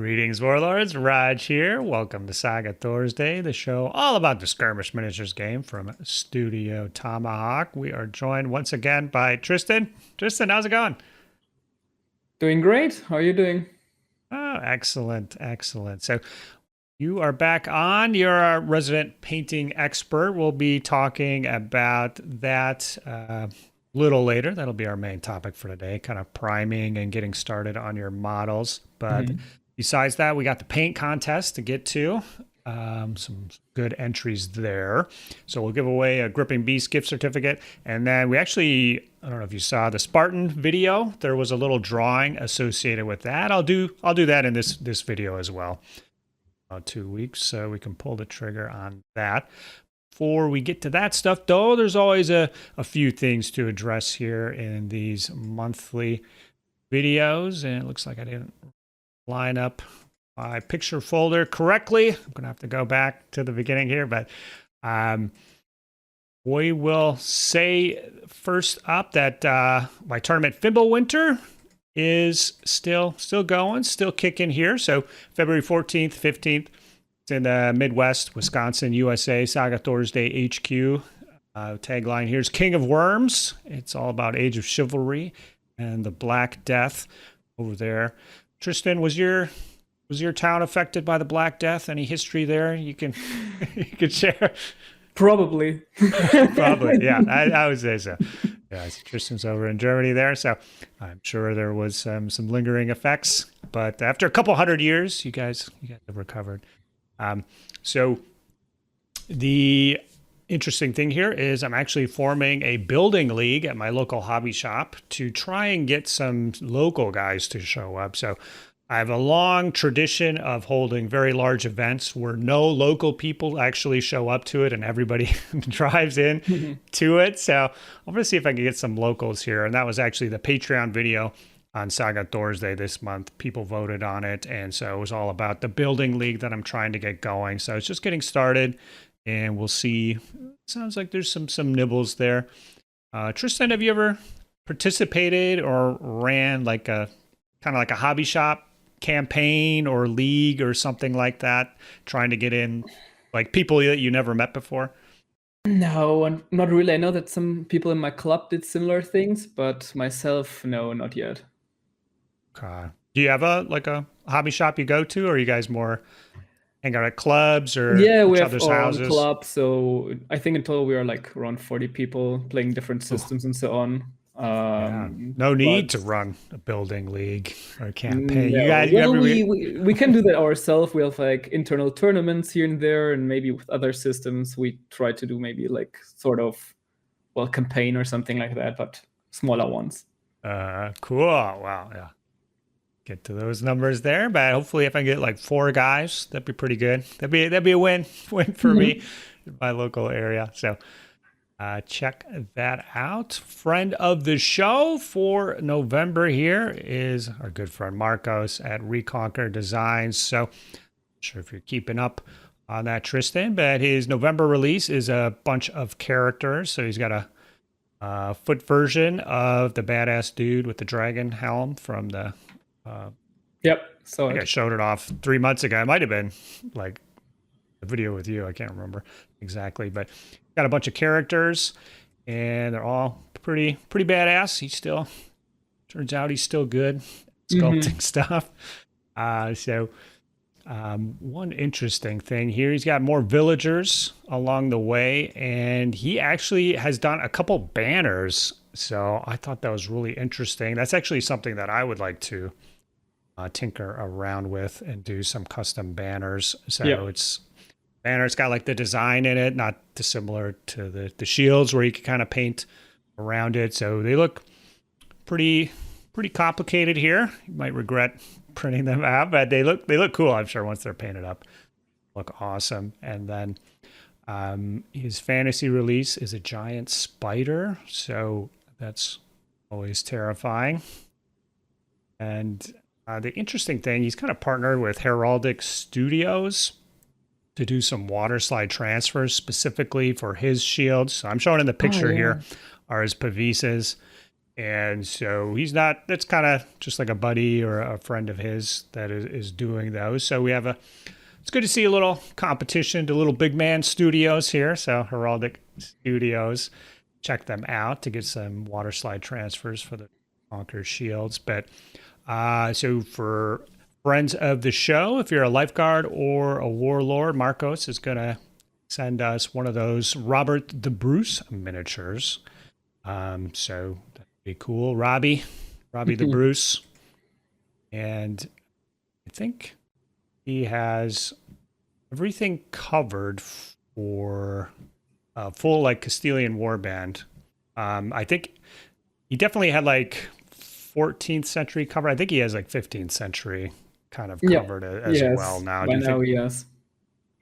Greetings, Warlords. Rodge here. Welcome to Saga Thursday, the show all about the skirmish miniatures game from Studio Tomahawk. We are joined once again by Tristan. Tristan, how's it going? Doing great. How are you doing? Oh, excellent, excellent. So you are back on. You're our resident painting expert. We'll be talking about that a little later. That'll be our main topic for today, kind of priming and getting started on your models. But besides that, we got the paint contest to get to. Some good entries there. So we'll give away a Gripping Beast gift certificate. And then we actually, I don't know if you saw the Spartan video. There was a little drawing associated with that. I'll do that in this video as well. 2 weeks, so we can pull the trigger on that. Before we get to that stuff, though, there's always a few things to address here in these monthly videos. And it looks like I didn't line up my picture folder correctly. I'm going to have to go back to the beginning here, but we will say first up that my tournament Fimbulwinter is still going, still kicking here. So February 14th, 15th, it's in the Midwest, Wisconsin, USA, Saga Thursday HQ. Tagline here's King of Worms. It's all about Age of Chivalry and the Black Death over there. Tristan, was your town affected by the Black Death? Any history there you can you could share? Probably. Probably, yeah. I would say so. Yeah, so Tristan's over in Germany there, so I'm sure there was some lingering effects. But after a couple hundred years, you guys have recovered. So the interesting thing here is I'm actually forming a building league at my local hobby shop to try and get some local guys to show up. So I have a long tradition of holding very large events where no local people actually show up to it and everybody drives in to it. So I'm going to see if I can get some locals here. And that was actually the Patreon video on Saga Thursday this month. People voted on it. And so it was all about the building league that I'm trying to get going. So it's just getting started and we'll see. Sounds like there's some nibbles there. Tristan, have you ever participated or ran like a kind of like a hobby shop campaign or league or something like that, trying to get in like people that you never met before? No, and not really. I know that some people in my club did similar things, but myself, no, not yet. Okay. Do you have a hobby shop you go to, or are you guys more hang out at clubs or Yeah, we each have other's our own houses? club, so I think in total we are like around 40 people playing different Oh, systems and so on. yeah. No need But to run a building league or a campaign. You no, guys, you well, ever? we can do that ourselves. We have like internal tournaments here and there, and maybe with other systems we try to do maybe like sort of campaign or something like that, but smaller ones. Cool. Wow. Yeah. Get to those numbers there, but hopefully if I get like 4 guys, that'd be pretty good. That'd be a win for me in my local area. So check that out. Friend of the show for November here is our good friend Marcos at Reconquer Designs. So not sure if you're keeping up on that, Tristan, but his November release is a bunch of characters. So he's got a foot version of the badass dude with the dragon helm from the Yep. I So think I showed it off 3 months ago. It might have been like the video with you. I can't remember exactly, but got a bunch of characters and they're all pretty badass. He still turns out he's still good at sculpting stuff. One interesting thing here, he's got more villagers along the way, and he actually has done a couple banners. So I thought that was really interesting. That's actually something that I would like to tinker around with and do some custom banners. So yeah. it's banner's got like the design in it, not dissimilar to the shields where you can kind of paint around it. So they look pretty complicated here. You might regret printing them out, but they look cool, I'm sure, once they're painted up. Look awesome. And then his fantasy release is a giant spider, so that's always terrifying. And the interesting thing, he's kind of partnered with Heraldic Studios to do some water slide transfers specifically for his shields. So I'm showing in the Oh picture yeah. here are his Pavises. And so he's not, that's kind of just like a buddy or a friend of his that is doing those. So we have it's good to see a little competition to little big man studios here. So Heraldic Studios, check them out to get some water slide transfers for the Reconquer shields. But so for friends of the show, if you're a lifeguard or a warlord, Marcos is going to send us one of those Robert the Bruce miniatures. So that'd be cool. Robbie the Bruce. And I think he has everything covered for a full like Castilian warband. I think he definitely had like 14th century cover. I think he has like 15th century kind of covered as well now. By now, yes.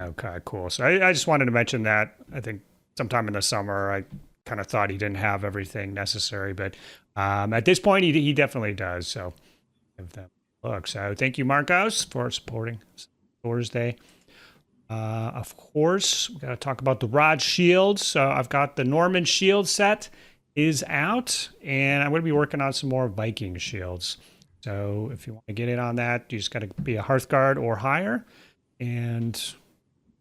Okay, cool. So I just wanted to mention that. I think sometime in the summer, I kind of thought he didn't have everything necessary, but at this point, he definitely does. So give them a look. So thank you, Marcos, for supporting Thursday. Of course, we got to talk about the Rodge shields. So I've got the Norman shield set is out, and I'm going to be working on some more Viking shields. So if you want to get in on that, you just got to be a Hearthguard or higher, and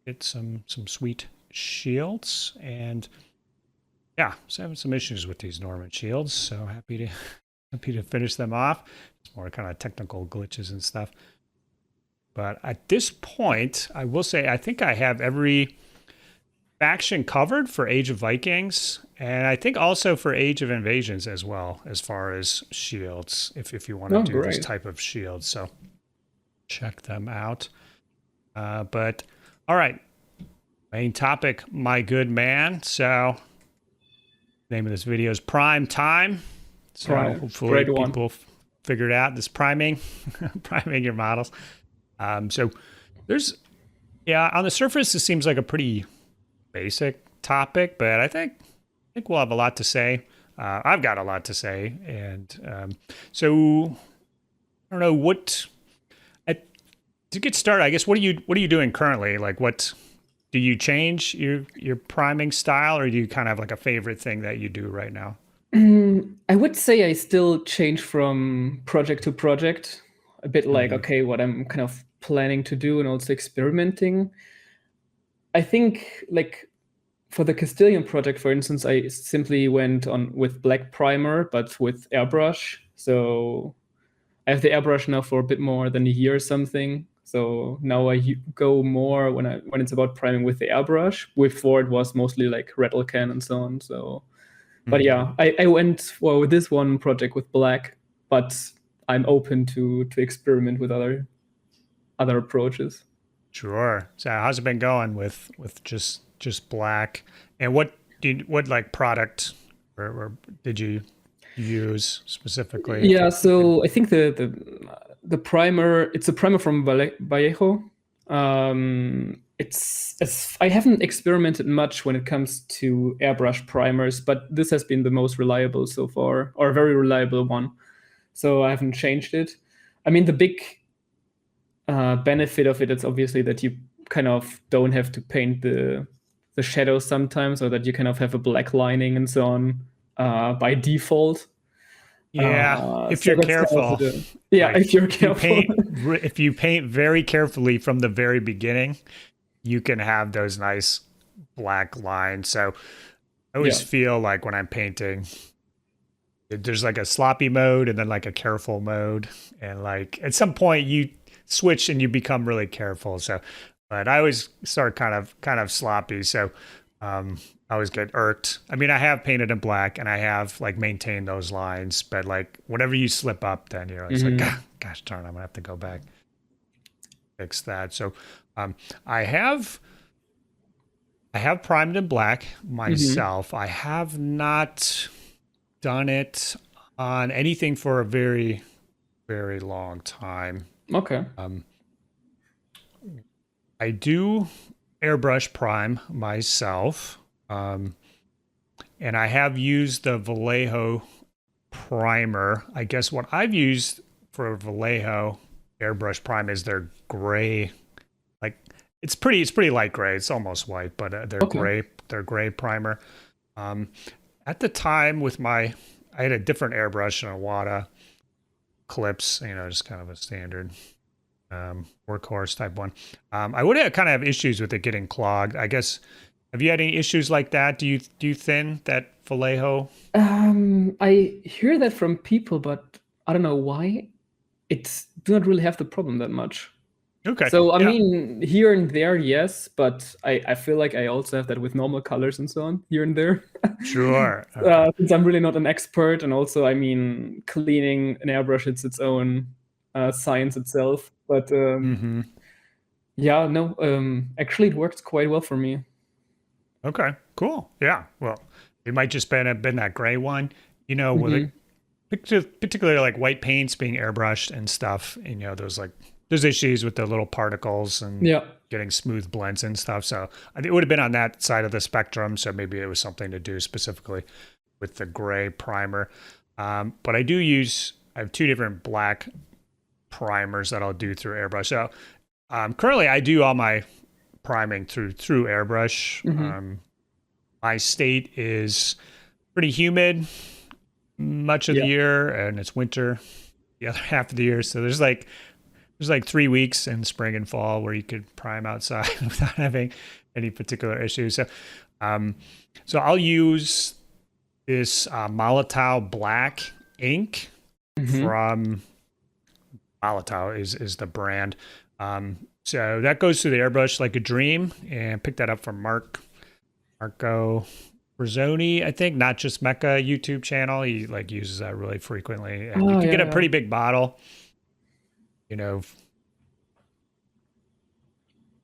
get some sweet shields. And yeah, so having some issues with these Norman shields, so happy to finish them off. It's more kind of technical glitches and stuff. But at this point, I will say I think I have every faction covered for Age of Vikings, and I think also for Age of Invasions as well, as far as shields, if you want to do this type of shield. So check them out. But all right, main topic, my good man. So name of this video is Prime Time. So hopefully people figured out this priming your models. So there's, on the surface, this seems like a pretty basic topic, but I think we'll have a lot to say. I've got a lot to say. And so I don't know to get started, I guess, what are you doing currently? Like, what do you change your priming style, or do you kind of have like a favorite thing that you do right now? I would say I still change from project to project, a bit like, okay, what I'm kind of planning to do and also experimenting. I think like for the Castilian project, for instance, I simply went on with black primer, but with airbrush. So I have the airbrush now for a bit more than a year or something. So now I go more when it's about priming with the airbrush. Before it was mostly like rattle can and so on. So, but yeah, I went with this one project with black, but I'm open to experiment with other approaches. Sure. So how's it been going with just black? And what like product or did you use specifically? Yeah, so I think the primer, it's a primer from Vallejo. I haven't experimented much when it comes to airbrush primers, but this has been the most reliable so far, or a very reliable one. So I haven't changed it. I mean, the big benefit of it is obviously that you kind of don't have to paint the shadows sometimes, or that you kind of have a black lining and so on by default. Yeah, if you're careful. If you're careful. If you paint very carefully from the very beginning, you can have those nice black lines. So I always feel like when I'm painting, there's like a sloppy mode and then like a careful mode. And like at some point you switch and you become really careful. So, but I always start kind of sloppy. So I always get irked. I mean, I have painted in black and I have like maintained those lines, but like whenever you slip up, then you're like, gosh darn, I'm gonna have to go back, fix that. So I have primed in black myself. I have not done it on anything for a very, very long time. Okay. I do airbrush prime myself. And I have used the Vallejo primer. I guess what I've used for Vallejo airbrush prime is their gray. Like it's pretty light gray. It's almost white, but they're gray. They're gray primer. At the time with my I had a different airbrush and a Wada clips, just kind of a standard workhorse type one. I would have kind of have issues with it getting clogged. I guess. Have you had any issues like that? Do you thin that Vallejo? I hear that from people, but I don't know why. It do not really have the problem that much. Okay. So I mean, here and there, yes, but I feel like I also have that with normal colors and so on, here and there. Sure. Okay. Since I'm really not an expert, and also, I mean, cleaning an airbrush, it's its own science itself. But yeah, no, actually, it works quite well for me. Okay, cool. Yeah. Well, it might just been that gray one, with it, particularly like white paints being airbrushed and stuff. And, there's issues with the little particles and getting smooth blends and stuff. So I think it would have been on that side of the spectrum. So maybe it was something to do specifically with the gray primer. But I have two different black primers that I'll do through airbrush. So currently I do all my priming through airbrush. My state is pretty humid much of the year, and it's winter the other half of the year. So there's like 3 weeks in spring and fall where you could prime outside without having any particular issues. So I'll use this Molotov black ink from Molotov is the brand. So that goes through the airbrush like a dream, and picked that up from Marco Rizzoni, I think, Not Just Mecha YouTube channel. He uses that really frequently. And you can get a pretty big bottle,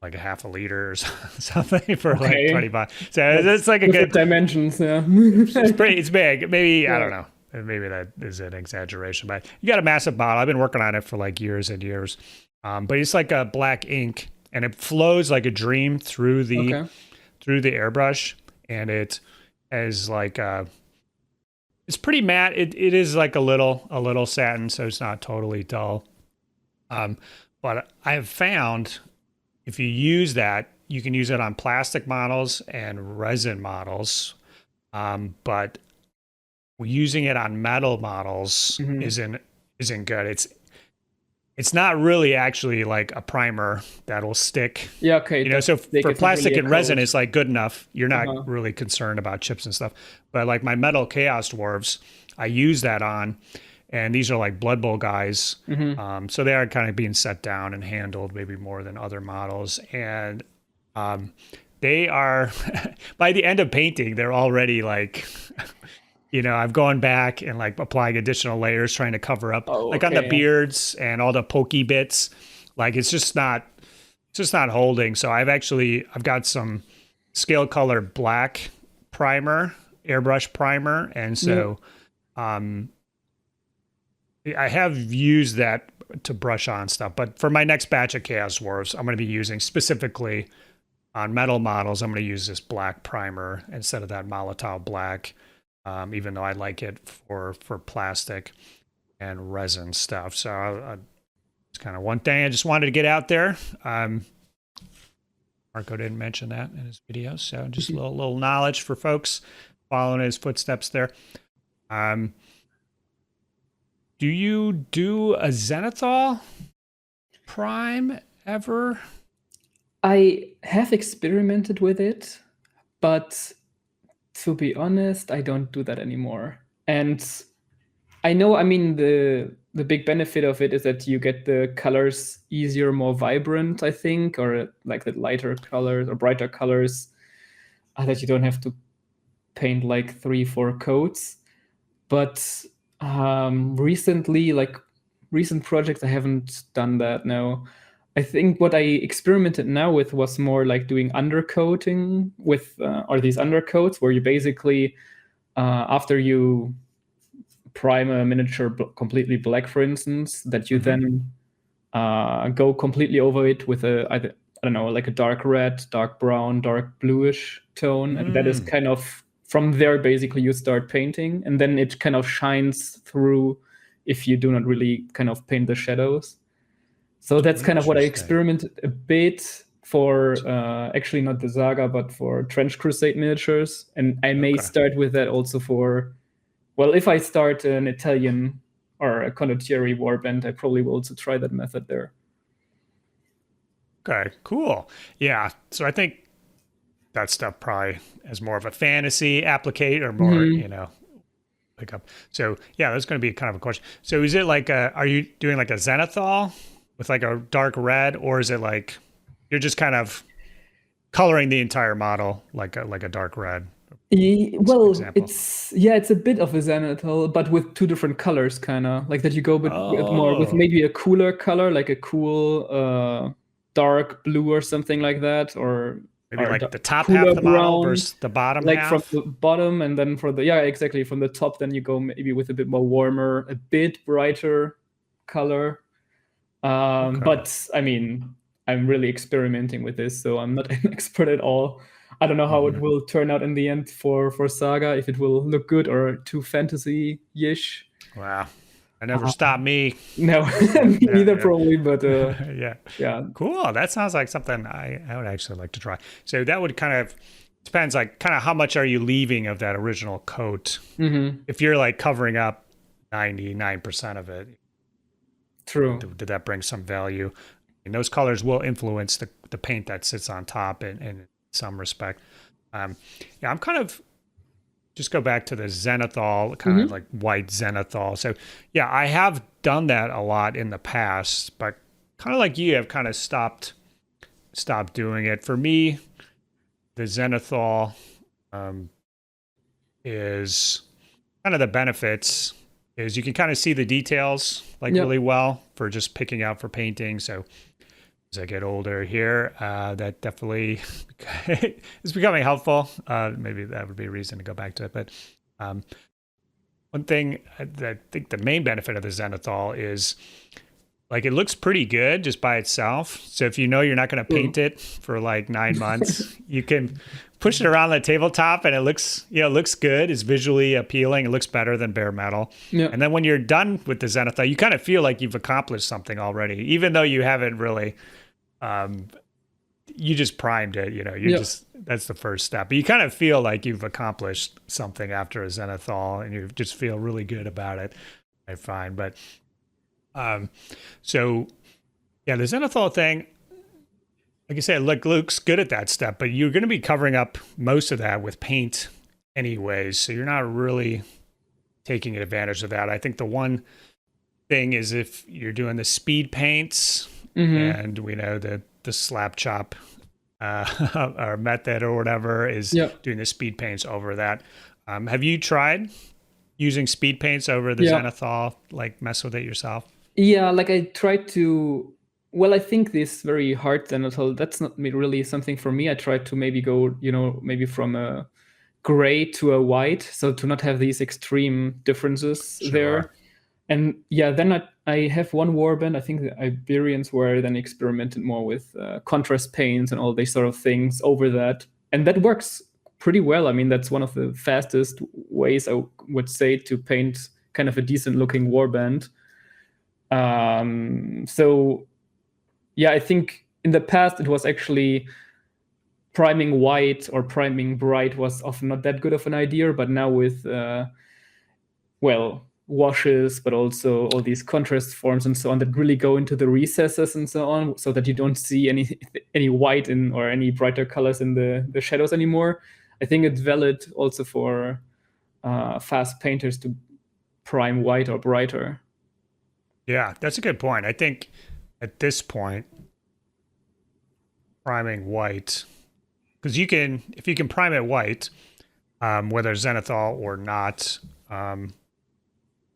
like a half a liter or something for like 20 bucks. So it's like a good dimensions. Yeah. It's big. Maybe, I don't know. Maybe that is an exaggeration, but you got a massive bottle. I've been working on it for like years and years. But it's like a black ink, and it flows like a dream through the airbrush, and it is like it's pretty matte. It is like a little satin, so it's not totally dull. But I have found if you use that, you can use it on plastic models and resin models, but using it on metal models isn't good. It's not really actually like a primer that'll stick. Yeah, okay. So for plastic and resin, it's like good enough. You're not really concerned about chips and stuff. But like my metal Chaos Dwarves, I use that on, and these are like Blood Bowl guys. So they are kind of being set down and handled maybe more than other models. And they are, by the end of painting, they're already like... I've gone back and like applying additional layers, trying to cover up on the beards and all the pokey bits. Like it's just not holding. So I've got some scale color black primer, airbrush primer. And so I have used that to brush on stuff. But for my next batch of Chaos Dwarves, I'm going to be using specifically on metal models. I'm going to use this black primer instead of that Molotov black. Even though I like it for plastic and resin stuff. So it's kind of one thing I just wanted to get out there. Marco didn't mention that in his video, so just a little knowledge for folks following his footsteps there. Do you do a Zenithal prime ever? I have experimented with it, but to be honest, I don't do that anymore. And I know, I mean, the big benefit of it is that you get the colors easier, more vibrant, I think, or like the lighter colors or brighter colors that you don't have to paint like 3-4 coats. But recently, like recent projects, I haven't done that now. I think what I experimented now with was more like doing undercoating with, or these undercoats where you basically, after you prime a miniature completely black, for instance, that you then go completely over it with I don't know, like a dark red, dark brown, dark bluish tone. And that is kind of, from there, basically you start painting, and then it kind of shines through if you do not really kind of paint the shadows. So that's kind of what I experimented a bit for, actually not the Saga, but for Trench Crusade miniatures. And I may start with that also for well, if I start an Italian or a condottieri warband, I probably will also try that method there. Okay, cool. Yeah, so I think that stuff probably is more of a fantasy applicate or more, you know, pick up. So yeah, that's going to be kind of a question. So is it like are you doing like a zenithal with like a dark red, or is it like you're just kind of coloring the entire model like a dark red? Well, it's a bit of a zenithal, but with two different colors, kind of like that. You go a bit more with maybe a cooler color, like a cool dark blue or something like that, or maybe like the top half of the model versus the bottom like half? From the bottom, and then for the exactly, from the top, then you go maybe with a bit more warmer, a bit brighter color. Okay. But I mean, I'm really experimenting with this, so I'm not an expert at all. I don't know how it will turn out in the end for Saga, if it will look good or too fantasy-ish. Wow. That never stopped me. No, me neither, probably, but yeah. Cool. That sounds like something I would actually like to try. So that would kind of depends, like kind of how much are you leaving of that original coat? If you're like covering up 99% of it. True. Did that bring some value? And those colors will influence the paint that sits on top in some respect. I'm kind of just go back to the zenithal, kind of like white zenithal. So yeah, I have done that a lot in the past, but kind of like you have kind of stopped doing it. For me, the zenithal is kind of the benefits is you can kind of see the details like really well for just picking out for painting. So as I get older here, that definitely is becoming helpful. Maybe that would be a reason to go back to it. But one thing that I think the main benefit of the zenithal is like it looks pretty good just by itself. So if you know you're not going to paint it for like 9 months, you can push it around the tabletop and it looks good. It's visually appealing. It looks better than bare metal. Yeah. And then when you're done with the zenithal, you kind of feel like you've accomplished something already, even though you haven't really. You just primed it, that's the first step. But you kind of feel like you've accomplished something after a zenithal and you just feel really good about it, I find. But so yeah, the zenithal thing, like I said, looks good at that step, but you're going to be covering up most of that with paint anyways. So you're not really taking advantage of that. I think the one thing is if you're doing the speed paints, and we know that the slap chop or method or whatever is doing the speed paints over that. Have you tried using speed paints over the zenithal, like mess with it yourself? Yeah, like I tried to, well, I think this very hard zenithal, that's not really something for me. I tried to maybe go, maybe from a gray to a white, so to not have these extreme differences there. And then I have one warband. I think the Iberians were then experimented more with contrast paints and all these sort of things over that. And that works pretty well. I mean, that's one of the fastest ways I would say to paint kind of a decent looking warband. So yeah, I think in the past it was actually priming white or priming bright was often not that good of an idea. But now with, washes, but also all these contrast forms and so on that really go into the recesses and so on, so that you don't see any white in or any brighter colors in the shadows anymore. I think it's valid also for fast painters to prime white or brighter. Yeah, that's a good point. I think at this point, priming white, because if you can prime it white, whether zenithal or not,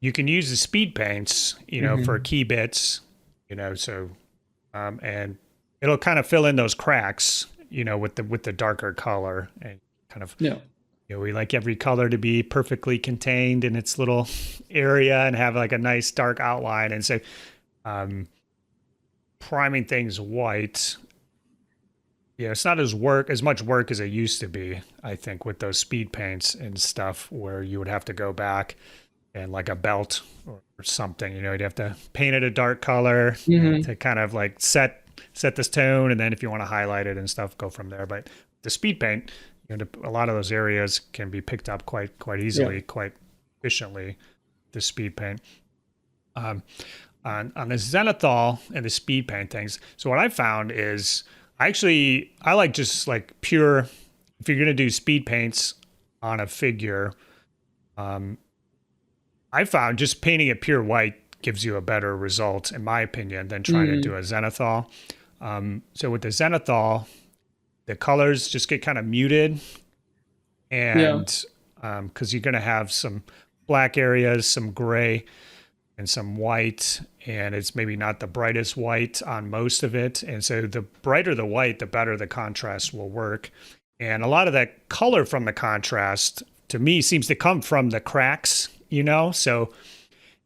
you can use the speed paints, for key bits, so, and it'll kind of fill in those cracks, with the darker color and kind of, we like every color to be perfectly contained in its little area and have like a nice dark outline. And so, priming things white, it's not as much work as it used to be, I think, with those speed paints and stuff where you would have to go back and like a belt or something, you'd have to paint it a dark color to kind of like set this tone. And then if you want to highlight it and stuff, go from there. But the speed paint, a lot of those areas can be picked up quite easily, quite efficiently the speed paint. On the zenithal and the speed paint things. So what I found is I like just like pure, if you're going to do speed paints on a figure, I found just painting it pure white gives you a better result, in my opinion, than trying to do a zenithal. So with the zenithal, the colors just get kind of muted, and because you're going to have some black areas, some gray, and some white, and it's maybe not the brightest white on most of it. And so the brighter the white, the better the contrast will work. And a lot of that color from the contrast, to me, seems to come from the cracks, you know? So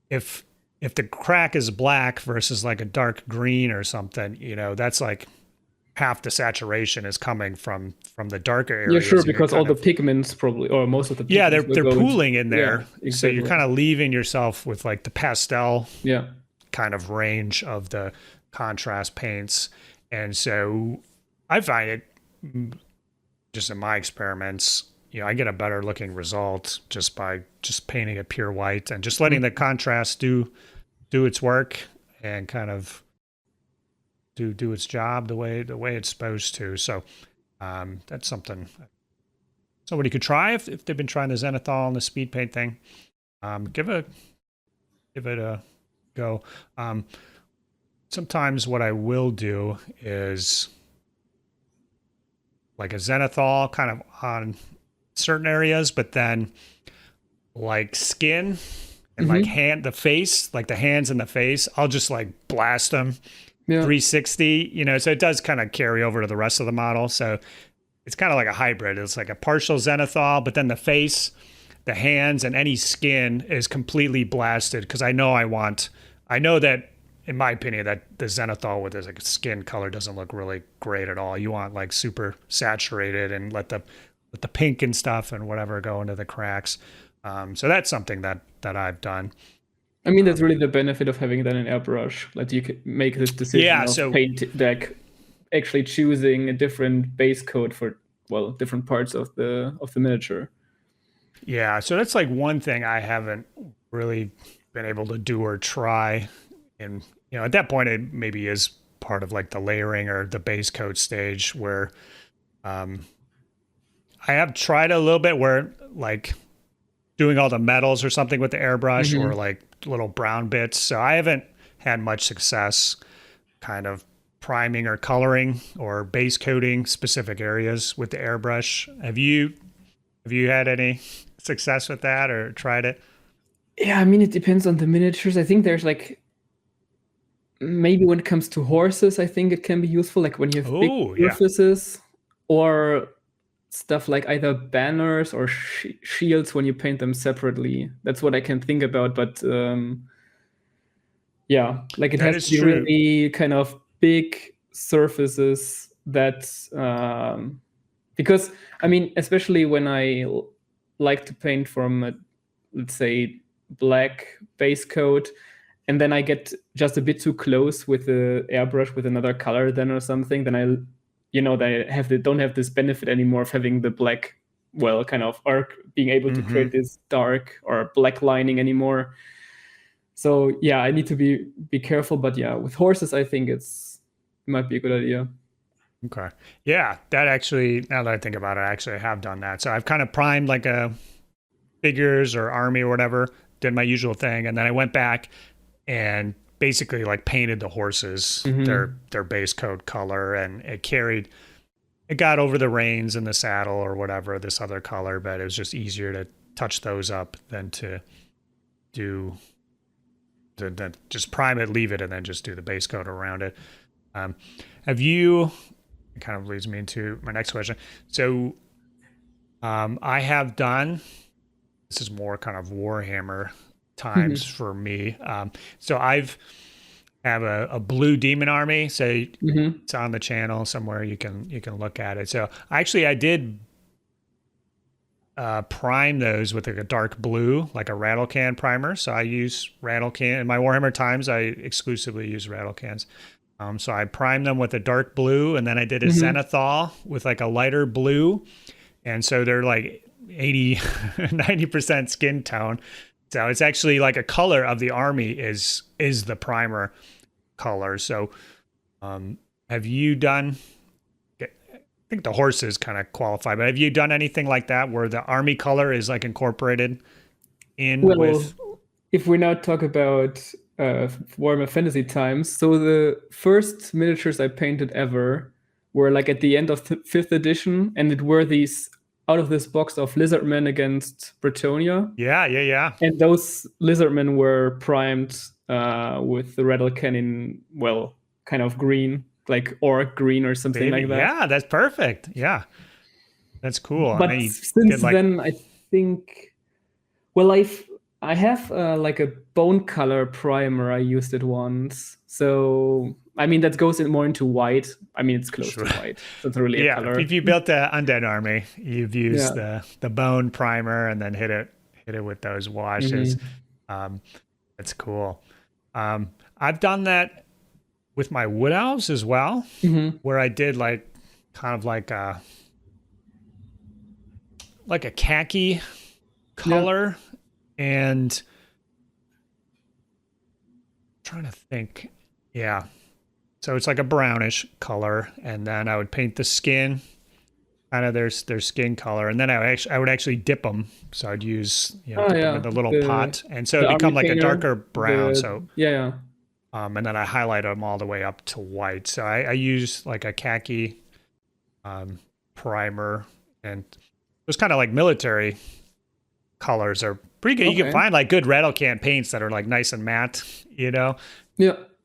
if the crack is black versus like a dark green or something, you know, that's like half the saturation is coming from the darker areas. Yeah, sure, because all the pigments probably, or most of the pigments they're pooling in there. Yeah, exactly. So you're kind of leaving yourself with like the pastel yeah. kind of range of the contrast paints. And so I find it, just in my experiments, you know, I get a better looking result just by just painting it pure white and just letting the contrast do its work and kind of do its job the way it's supposed to. So that's something somebody could try if they've been trying the zenithal and the speed paint thing. Give it a go. Sometimes what I will do is like a zenithal kind of on certain areas, but then like skin and like the face, like the hands and the face, I'll just like blast them 360, you know, so it does kind of carry over to the rest of the model. So it's kind of like a hybrid. It's like a partial zenithal, but then the face, the hands, and any skin is completely blasted because I know that, in my opinion, that the zenithal with this like skin color doesn't look really great at all. You want like super saturated and let the pink and stuff and whatever go into the cracks. So that's something that I've done. I mean, that's really the benefit of having that in airbrush, that you can make this decision of paint deck, actually choosing a different base coat for, well, different parts of the miniature. Yeah, so that's like one thing I haven't really been able to do or try. And, you know, at that point, it maybe is part of like the layering or the base coat stage where I have tried a little bit where like doing all the metals or something with the airbrush or like little brown bits. So I haven't had much success kind of priming or coloring or base coating specific areas with the airbrush. Have you had any success with that or tried it? Yeah, I mean, it depends on the miniatures. I think there's like, maybe when it comes to horses, I think it can be useful, like when you have big surfaces or stuff like either banners or shields when you paint them separately. That's what I can think about. But yeah, like it has to be really kind of big surfaces that, because I mean, especially when I like to paint from, let's say, black base coat, and then I get just a bit too close with the airbrush with another color then or something, then I, you know, they don't have this benefit anymore of having the black, well, kind of arc, being able to create this dark or black lining anymore. So yeah, I need to be careful. But yeah, with horses, I think it might be a good idea. Okay. Yeah, that actually, now that I think about it, I actually have done that. So I've kind of primed like a figures or army or whatever, did my usual thing, and then I went back and basically like painted the horses their base coat color, and it got over the reins and the saddle or whatever, this other color, but it was just easier to touch those up than to just prime it, leave it, and then just do the base coat around it. It kind of leads me into my next question. So I have done, this is more kind of Warhammer times for me. So have a blue demon army. So it's on the channel somewhere. You can look at it. So I did prime those with like a dark blue, like a rattle can primer. So I use rattle can in my Warhammer times. I exclusively use rattle cans. So I primed them with a dark blue, and then I did a zenithal with like a lighter blue. And so they're like 80, 90% skin tone. So it's actually like a color of the army is the primer color. So have you done, I think the horses kind of qualify, but have you done anything like that where the army color is like incorporated in with? If we now talk about Warhammer Fantasy times, so the first miniatures I painted ever were like at the end of the 5th edition, and it were these out of this box of Lizardmen against Bretonia. Yeah. And those Lizardmen were primed with the rattle cannon, well, kind of green, like orc green or something like that. Yeah, that's perfect. Yeah, that's cool. But since then, I think, well, I have like a bone color primer. I used it once. So, I mean, that goes more into white. I mean, it's close to white. So it's really a color. If you built the undead army, you've used the bone primer and then hit it with those washes. That's cool. I've done that with my wood elves as well, where I did like kind of like a khaki color. And I'm trying to think. Yeah. So it's like a brownish color, and then I would paint the skin, kind of their skin color, and then I would actually dip them. So I'd use dip them in the little pot, and so it become like a darker brown. And then I highlight them all the way up to white. So I use like a khaki primer, and those kind of like military colors are pretty good. Okay. You can find like good rattle can paints that are like nice and matte, Yeah.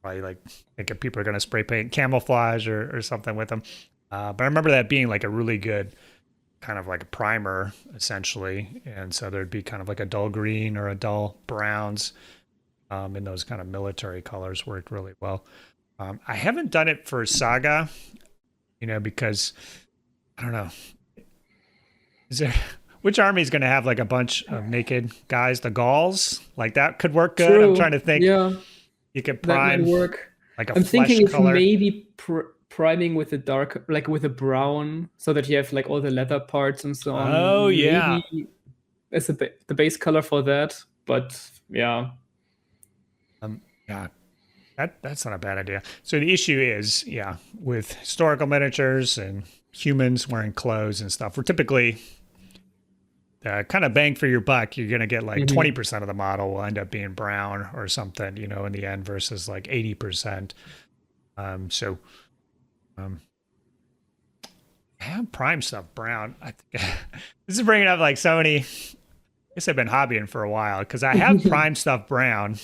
Probably like thinking people are going to spray paint camouflage or something with them. But I remember that being like a really good kind of like a primer essentially. And so there'd be kind of like a dull green or a dull browns in those kind of military colors worked really well. I haven't done it for Saga, because I don't know. Which army is going to have like a bunch of naked guys? The Gauls? Like that could work good. True. I'm trying to think. Yeah. You could prime that might work. Like a I'm flesh thinking color. If maybe priming with a dark, like with a brown, so that you have like all the leather parts and so on. Oh, yeah. As the base color for that. But yeah. Yeah. That's not a bad idea. So the issue is, with historical miniatures and humans wearing clothes and stuff, we're typically kind of bang for your buck. You're going to get like 20% of the model will end up being brown or something, in the end versus like 80%. I have prime stuff brown. This is bringing up like so many, I guess I've been hobbying for a while because I have prime stuff brown.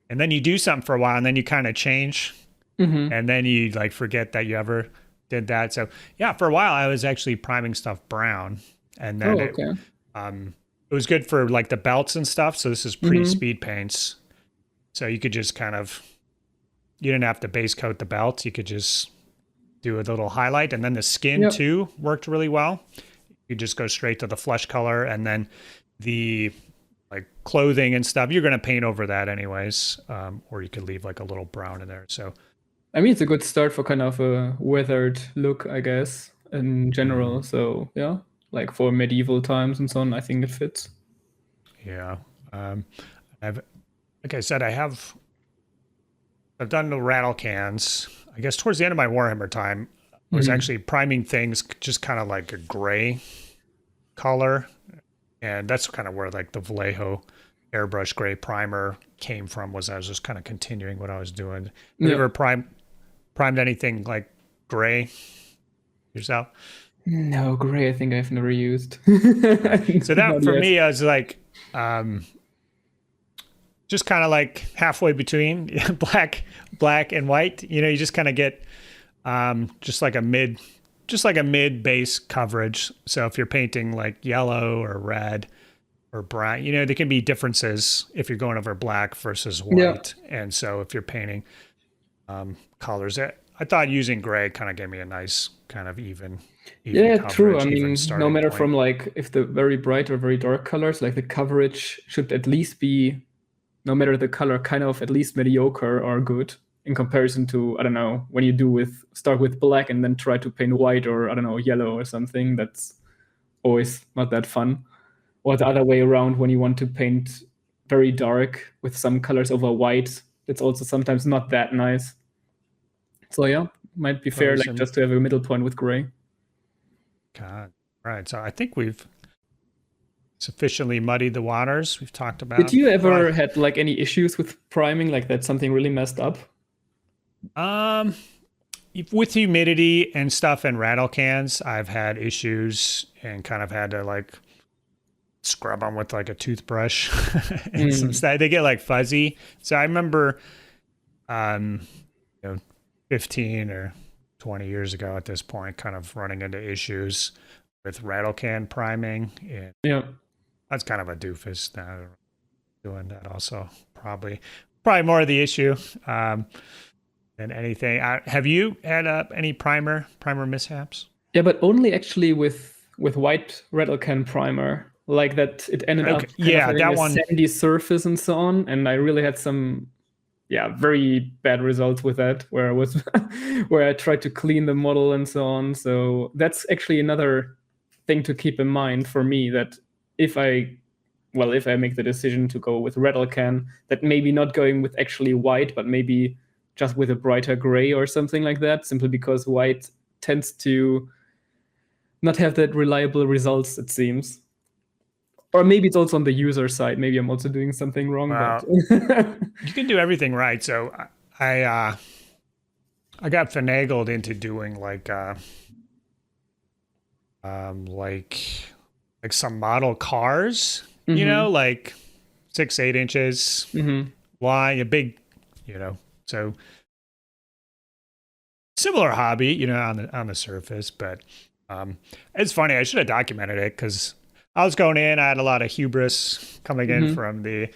And then you do something for a while and then you kind of change and then you like forget that you ever did that. So yeah, for a while I was actually priming stuff brown and then it was good for like the belts and stuff. So this is pre-speed paints. So you could just kind of, you didn't have to base coat the belt. You could just do a little highlight and then the skin too worked really well. You just go straight to the flesh color and then the like clothing and stuff, you're going to paint over that anyways. Or you could leave like a little brown in there. So, I mean, it's a good start for kind of a weathered look, I guess, in general. So yeah, like for medieval times and so on, I think it fits. Yeah. Like I said, I've done the rattle cans. I guess towards the end of my Warhammer time, I was actually priming things just kind of like a gray color. And that's kind of where like the Vallejo airbrush gray primer came from, was I was just kind of continuing what I was doing. Have you ever primed anything like gray yourself? No, gray I think I've never used. So that for me, I was like just kind of like halfway between black and white. You just kind of get just like a mid base coverage. So if you're painting like yellow or red or brown, there can be differences if you're going over black versus white. Yeah. And so if you're painting colors, I thought using gray kind of gave me a nice kind of even coverage, true. I mean, no matter point. From like if the very bright or very dark colors, like the coverage should at least be, no matter the color, kind of at least mediocre or good. In comparison to, I don't know, when you start with black and then try to paint white or, I don't know, yellow or something, that's always not that fun. Or the other way around, when you want to paint very dark with some colors over white, it's also sometimes not that nice. So yeah, might be fair, like just to have a middle point with gray. God, right. So I think we've sufficiently muddied the waters. We've talked about. Did you ever had like any issues with priming, like that something really messed up? With humidity and stuff and rattle cans, I've had issues and kind of had to like scrub them with like a toothbrush and some stuff. They get like fuzzy. So I remember, 15 or 20 years ago at this point, kind of running into issues with rattle can priming. And yeah, that's kind of a doofus now doing that also. Probably more of the issue than anything. Have you had any primer mishaps? Yeah, but only actually with white rattle can primer. Like that, it ended up having a sandy surface and so on, and I really had some, very bad results with that. Where I tried to clean the model and so on. So that's actually another thing to keep in mind for me, that if I make the decision to go with rattle can, that maybe not going with actually white, but maybe just with a brighter gray or something like that, simply because white tends to not have that reliable results, it seems. Or maybe it's also on the user side. Maybe I'm also doing something wrong. But you can do everything right. So I got finagled into doing like some model cars, like 6-8 inches wide, a big, so similar hobby, on the surface. But it's funny. I should have documented it because I was going in. I had a lot of hubris coming in from the.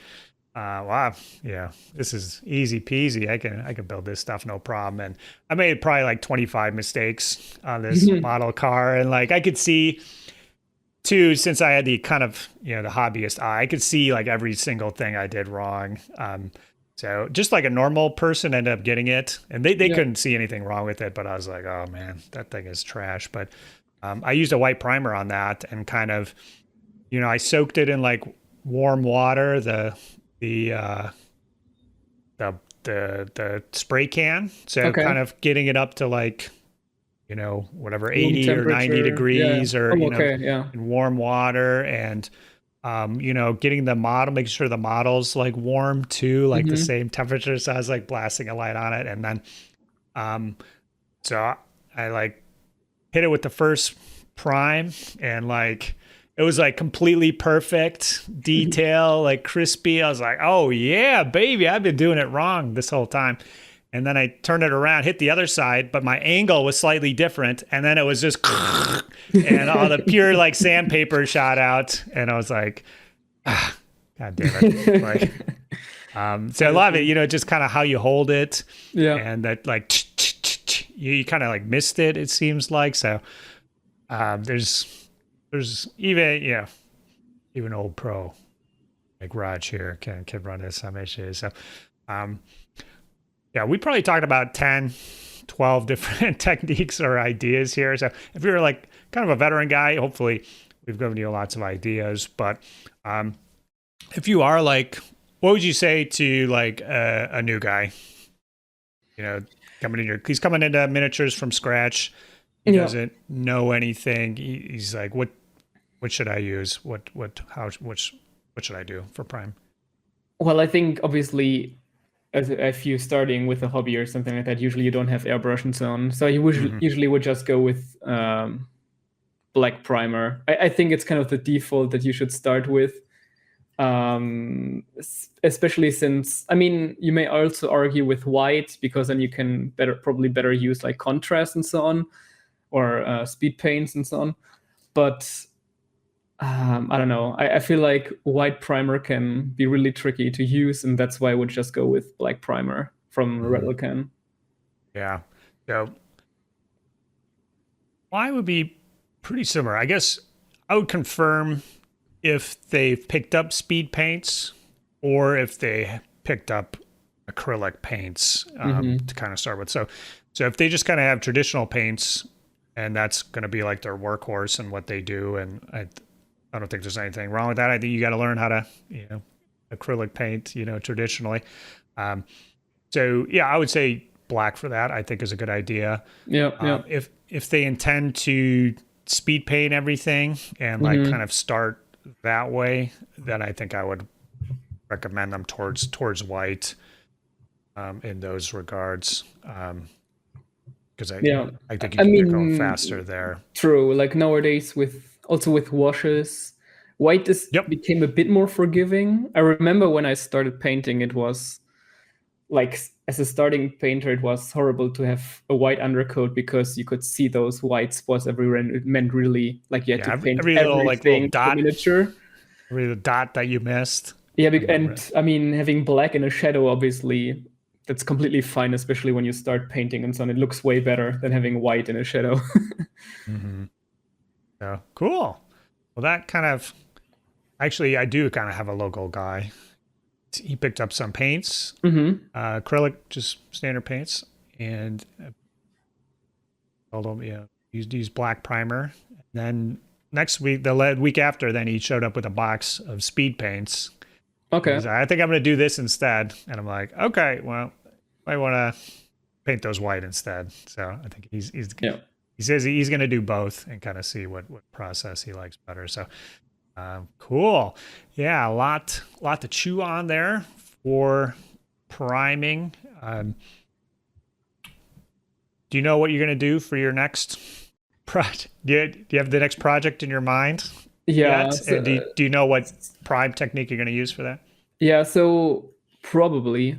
This is easy peasy. I can build this stuff no problem. And I made probably like 25 mistakes on this model car, and like I could see too, since I had the kind of the hobbyist eye, I could see like every single thing I did wrong. So just like a normal person ended up getting it, and they couldn't see anything wrong with it, but I was like, oh man, that thing is trash. But I used a white primer on that and kind of, I soaked it in like warm water, the spray can. So kind of getting it up to like, whatever, 80 or 90 degrees or, in warm water, and, getting the model, making sure the model's like warm too, like the same temperature. So I was like blasting a light on it. And then, so I like hit it with the first prime, and like, it was like completely perfect detail, like crispy. I was like, oh yeah, baby, I've been doing it wrong this whole time. And then I turned it around, hit the other side, but my angle was slightly different. And then it was just, and all the pure like sandpaper shot out. And I was like, God damn it. Like, so I love it, just kind of how you hold it. Yeah. And that like, you kind of like missed it, it seems like. So there's even old pro like Rodge here can run into some issues. So, we probably talked about 10, 12 different techniques or ideas here. So if you're like kind of a veteran guy, hopefully we've given you lots of ideas. But if you are like, what would you say to like a new guy? He's coming into miniatures from scratch. He doesn't know anything. He's like, what should I use? What should I do for prime? Well, I think obviously, if you're starting with a hobby or something like that, usually you don't have airbrush and so on. So you usually would just go with black primer. I think it's kind of the default that you should start with, especially since, I mean, you may also argue with white, because then you can probably better use like contrast and so on, or speed paints and so on. But I don't know. I feel like white primer can be really tricky to use, and that's why I would just go with black primer from rattle can. Yeah. So I would be pretty similar. I guess I would confirm if they've picked up speed paints or if they picked up acrylic paints to kind of start with. So if they just kind of have traditional paints, and that's going to be like their workhorse and what they do. And I don't think there's anything wrong with that. I think you got to learn how to, acrylic paint, traditionally. So yeah, I would say black for that. I think is a good idea. Yeah. If they intend to speed paint everything and like kind of start that way, then I think I would recommend them towards white in those regards. Because I think you can go faster there. True. Like nowadays with washes, white became a bit more forgiving. I remember when I started painting, it was like, as a starting painter, it was horrible to have a white undercoat because you could see those white spots everywhere, and it meant really like you had to paint every little dot, miniature. Every dot that you missed. Yeah, and I mean, having black in a shadow, obviously, that's completely fine, especially when you start painting and so on. It looks way better than having white in a shadow. So cool. Well, that kind of, actually, I do kind of have a local guy. He picked up some paints, acrylic, just standard paints, and told him, use black primer. And then next week, the week after, then he showed up with a box of speed paints. Okay. Like, I think I'm going to do this instead. And I'm like, okay, well, I want to paint those white instead. So I think he says he's going to do both and kind of see what process he likes better. So cool. Yeah, a lot to chew on there for priming. Do you know what you're going to do for your next project? Do you have the next project in your mind? Yeah. So, and do you know what prime technique you're going to use for that? Yeah, so probably.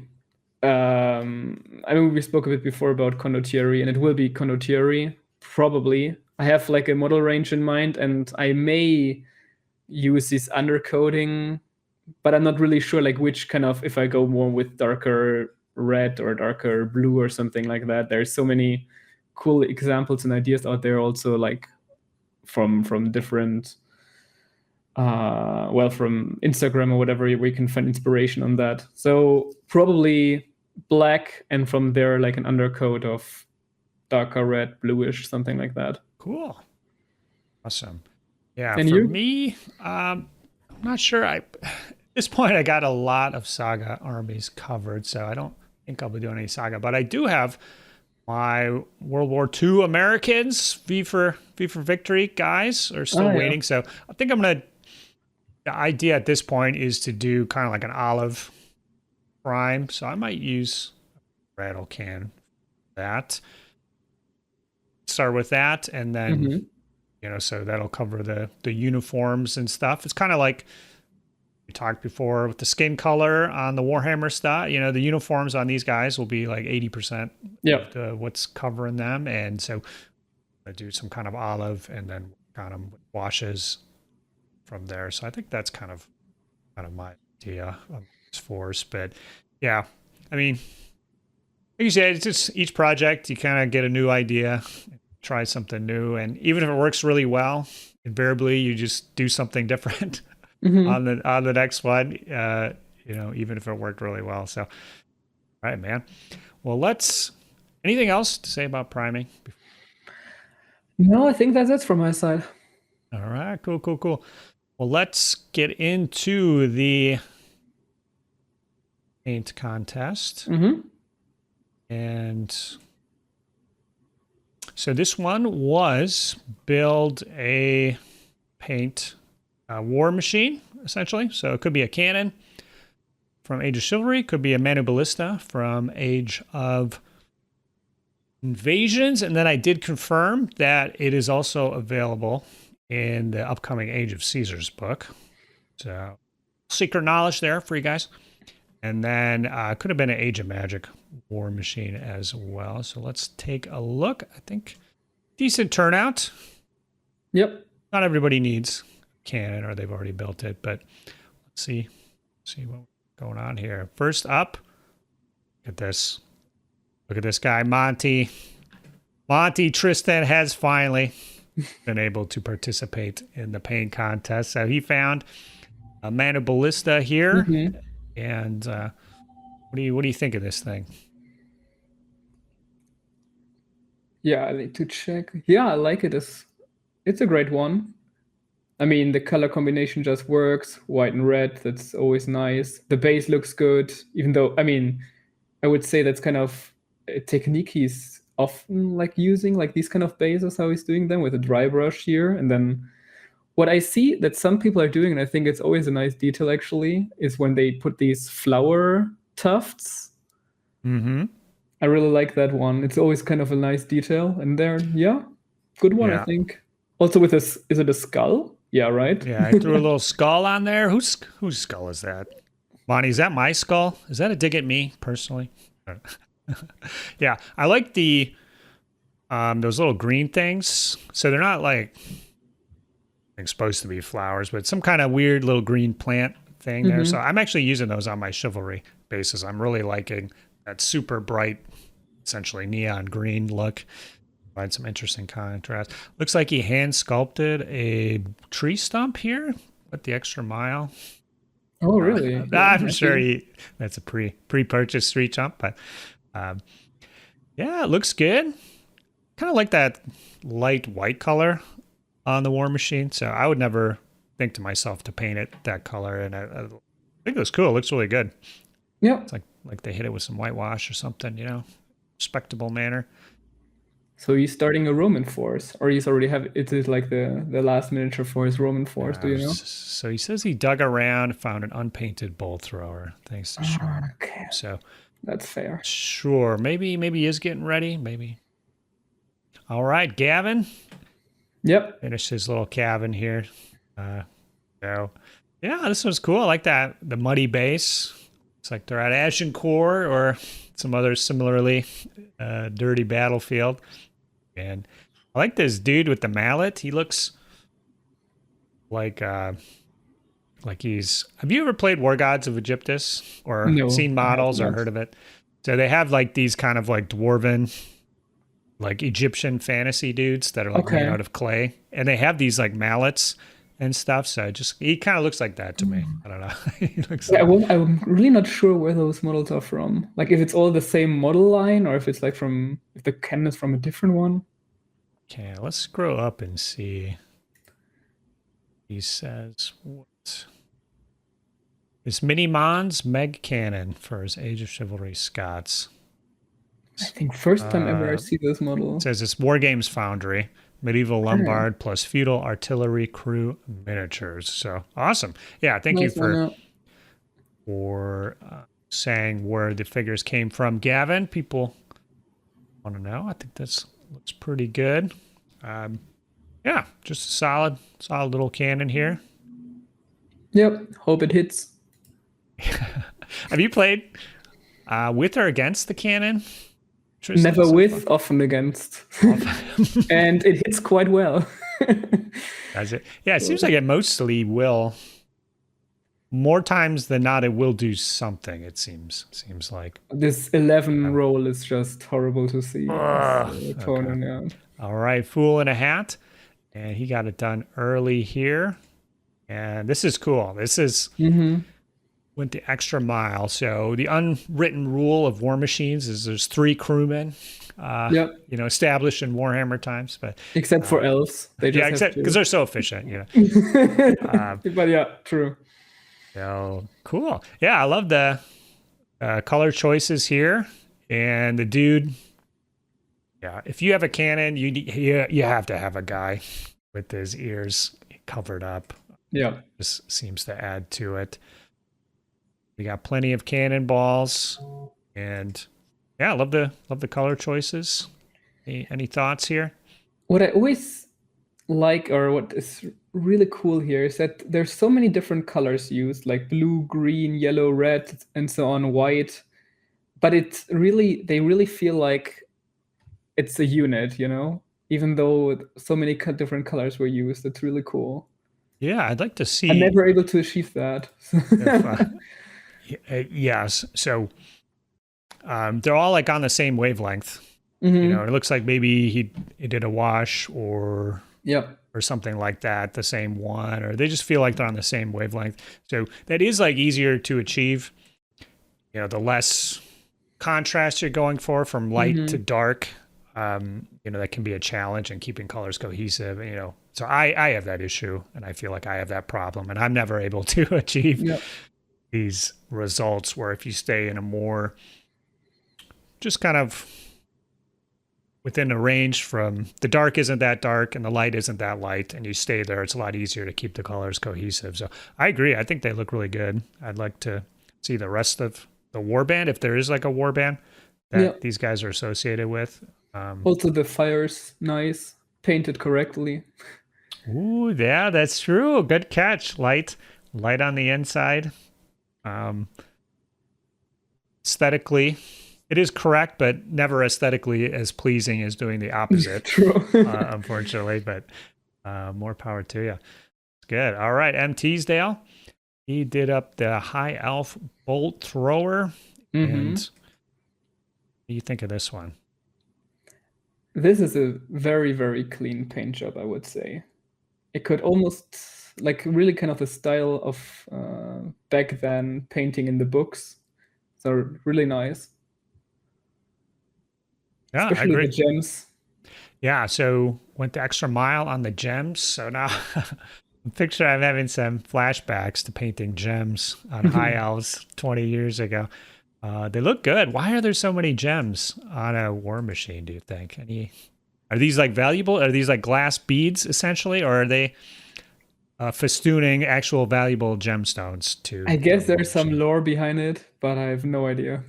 I mean, we spoke a bit before about condottieri, and it will be condottieri, probably. I have like a model range in mind, and I may use this undercoating, but I'm not really sure like which kind of, if I go more with darker red or darker blue or something like that. There's so many cool examples and ideas out there also, like from different from Instagram or whatever, where you can find inspiration on that. So probably black, and from there like an undercoat of darker red, bluish, something like that. Cool. Awesome. Yeah, and for you? me, I'm not sure. At this point, I got a lot of Saga armies covered, so I don't think I'll be doing any Saga. But I do have my World War II Americans, V for Victory guys are still waiting. So I think the idea at this point is to do kind of like an olive prime. So I might use a rattle can for that. Start with that, and then so that'll cover the uniforms and stuff. It's kind of like we talked before with the skin color on the Warhammer stuff. The uniforms on these guys will be like 80% of what's covering them, and so I do some kind of olive and then kind of washes from there. So I think that's kind of my idea of this force. But yeah, I mean, like you said, it's just each project you kind of get a new idea, try something new, and even if it works really well, invariably you just do something different on the next one. Even if it worked really well. So, all right, man. Well, anything else to say about priming? No, I think that's it from my side. All right, cool. Well, let's get into the paint contest. And so this one was build a paint war machine, essentially. So it could be a cannon from Age of Chivalry, could be a Manu Ballista from Age of Invasions. And then I did confirm that it is also available in the upcoming Age of Caesars book. So secret knowledge there for you guys. And then could have been an Age of Magic war machine as well. So let's take a look. I think decent turnout. Yep. Not everybody needs cannon, or they've already built it, but let's see what's going on here. First up, look at this. Look at this guy, Monty. Tristan has finally been able to participate in the paint contest. So he found a Manu Ballista here. And what do you think of this thing? Yeah, I need to check. Yeah, I like it. It's a great one. I mean, the color combination just works. White and red, that's always nice. The base looks good, even though, I mean, I would say that's kind of a technique he's often like using, like these kind of bases, how he's doing them with a dry brush here. And then what I see that some people are doing, and I think it's always a nice detail actually, is when they put these flower tufts. Mm-hmm. I really like that one. It's always kind of a nice detail. And there, yeah, good one, I Yeah. think. Also with this, is it a skull? Yeah, right? Yeah, I threw a little skull on there. Whose skull is that? Monty, is that my skull? Is that a dig at me personally? Yeah, I like the those little green things. So they're not like supposed to be flowers, but some kind of weird little green plant thing there. So I'm actually using those on my chivalry bases. I'm really liking that super bright, essentially neon green look. Find some interesting contrast. Looks like he hand sculpted a tree stump here with the extra mile. Oh, really? I'm sure that's a pre-purchase tree stump, but yeah, it looks good. Kind of like that light white color on the War Machine. So I would never think to myself to paint it that color, and I think it was cool. It looks really good. Yeah. It's like they hit it with some whitewash or something, respectable manner. So he's starting a Roman force, or he's already have it is like the last miniature for his Roman force. Do you know? So he says he dug around, found an unpainted bolt thrower, thanks to Sean. Okay. So that's fair. Sure, maybe he is getting ready. Maybe. All right, Gavin. Yep. Finish his little cabin here. So yeah, this was cool. I like that the muddy base. It's like they're at Agincourt or some other similarly dirty battlefield. And I like this dude with the mallet. He looks like he's. Have you ever played War Gods of Egyptus or seen models or heard of it? So they have like these kind of like dwarven, like Egyptian fantasy dudes that are like made out of clay, and they have these like mallets and stuff. So he kind of looks like that to me. I don't know. He looks I'm really not sure where those models are from. Like if it's all the same model line, or if it's like if the cannon is from a different one. Okay, let's scroll up and see. He says what? It's Mini Mons Meg Cannon for his Age of Chivalry Scots. I think first time ever I see this model. It says it's Wargames Foundry, Medieval Lombard plus Feudal Artillery Crew Miniatures. So awesome. Yeah, thank you for saying where the figures came from, Gavin. People want to know. I think this looks pretty good. Yeah, just a solid little cannon here. Yep, hope it hits. Have you played with or against the cannon? Tristan, never with, often against. And it hits quite well. Does it? Yeah, it seems like it mostly will. More times than not, it will do something, it seems like. This 11 roll is just horrible to see. Opponent, yeah. All right, Fool in a Hat. And he got it done early here. And this is cool. This is... went the extra mile. So the unwritten rule of War Machines is there's 3 crewmen, established in Warhammer times, but except for elves, they just except because they're so efficient, but yeah, true. So cool. Yeah, I love the color choices here, and the dude. Yeah, if you have a cannon, you have to have a guy with his ears covered up. Yeah, this seems to add to it. We got plenty of cannonballs, and yeah, I love the color choices. Any thoughts here? What I always like, or what is really cool here, is that there's so many different colors used, like blue, green, yellow, red, and so on, white. But they really feel like it's a unit, even though so many different colors were used. It's really cool. Yeah, I'd like to see. I'm never able to achieve that. Yes. So they're all like on the same wavelength. Mm-hmm. It looks like maybe he did a wash or something like that, the same one, or they just feel like they're on the same wavelength. So that is like easier to achieve. The less contrast you're going for from light to dark. that can be a challenge in keeping colors cohesive. So I have that issue, and I feel like I have that problem, and I'm never able to achieve these results where if you stay in a more just kind of within a range from the dark isn't that dark and the light isn't that light, and you stay there, it's a lot easier to keep the colors cohesive. So I agree. I think they look really good. I'd like to see the rest of the warband, if there is like a warband that these guys are associated with. Also, the fire's nice, painted correctly. Ooh, yeah, that's true. Good catch. Light on the inside. Aesthetically, it is correct, but never aesthetically as pleasing as doing the opposite. True. Unfortunately, but more power to you. It's good. All right, M. Teasdale. He did up the High Elf Bolt Thrower. And what do you think of this one? This is a very, very clean paint job, I would say. It could almost, like, really kind of a style of back then painting in the books. So really nice. Yeah, especially I agree. The gems. Yeah, so went the extra mile on the gems. So now picture I'm having some flashbacks to painting gems on High Elves 20 years ago. They look good. Why are there so many gems on a war machine, do you think? Are these like valuable? Are these like glass beads essentially, or are they festooning actual valuable gemstones to? I guess there's some lore behind it, but I have no idea.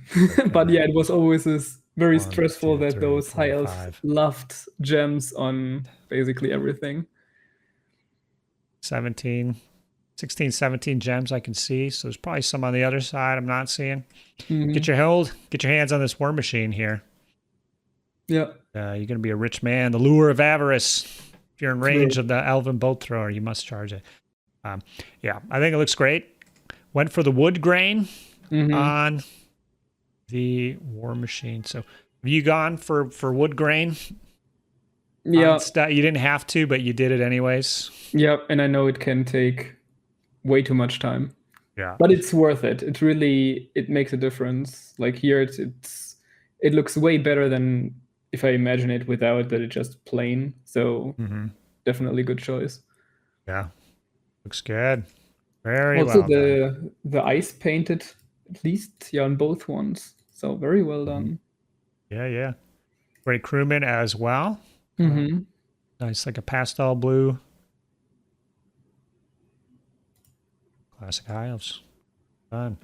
But yeah, it was always this very stressful that those high elves loved gems on basically everything. 16, 17 gems I can see. So there's probably some on the other side I'm not seeing. Get your hands on this war machine here. Yeah. You're going to be a rich man. The lure of avarice. If you're in range of the elven bolt thrower, you must charge it. Yeah, I think it looks great. Went for the wood grain on the war machine. So have you gone for wood grain? Yeah. You didn't have to, but you did it anyways. Yep, and I know it can take way too much time. Yeah. But it's worth it. It makes a difference. Like here it looks way better than if I imagine it without that it's just plain. So definitely good choice. Yeah. Looks good. Very also well done. The ice painted at least on both ones. So very well done. Yeah. Great crewman as well. Nice, like a pastel blue. Classic High Elves. Fun.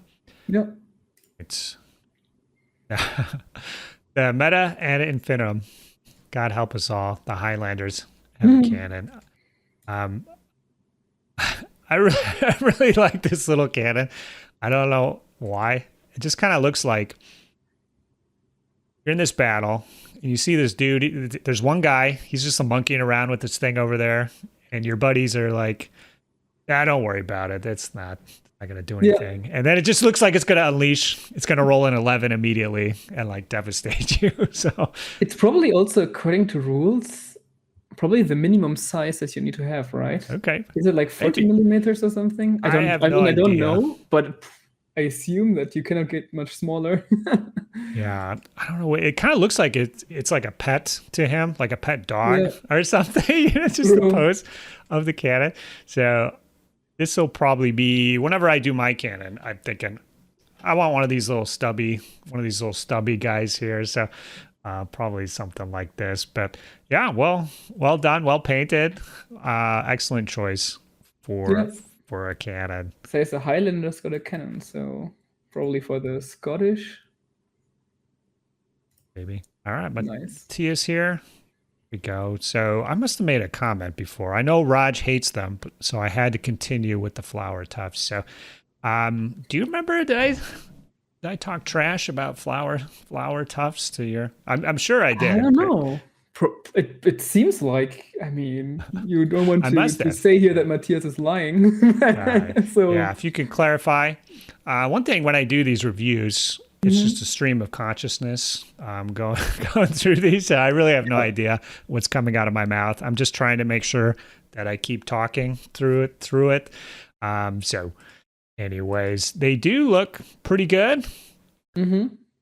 Yeah. It's the meta ad infinitum. God help us all. The Highlanders have a cannon. I really like this little cannon. I don't know why. It just kind of looks like you're in this battle and you see this dude. There's one guy. He's just monkeying around with this thing over there, and your buddies are like, don't worry about it. It's not going to do anything. And then it just looks like it's going to unleash. It's going to roll an 11 immediately and like devastate you. So it's probably also according to rules, probably the minimum size that you need to have, right? Okay. Is it like 40 millimeters or something? I don't know, but I assume that you cannot get much smaller. Yeah, I don't know. It kind of looks like it's like a pet to him, like a pet dog or something. It's just the pose of the cannon. So this will probably be whenever I do my cannon, I'm thinking I want one of these little stubby guys here. So probably something like this. But yeah, well done, well painted. Excellent choice for a cannon. Says the Highlanders got a cannon, so probably for the Scottish. Maybe. All right, but nice. Tia's here. We go. So I must have made a comment before. I know Rodge hates them, so I had to continue with the flower tufts. So, do you remember? Did I talk trash about flower tufts to your? I'm sure I did. I don't know. It seems like, I mean, you don't want to say here that Matthias is lying. Right. So yeah, if you could clarify. One thing when I do these reviews, it's just a stream of consciousness going through these. I really have no idea what's coming out of my mouth. I'm just trying to make sure that I keep talking through it. So anyways, they do look pretty good.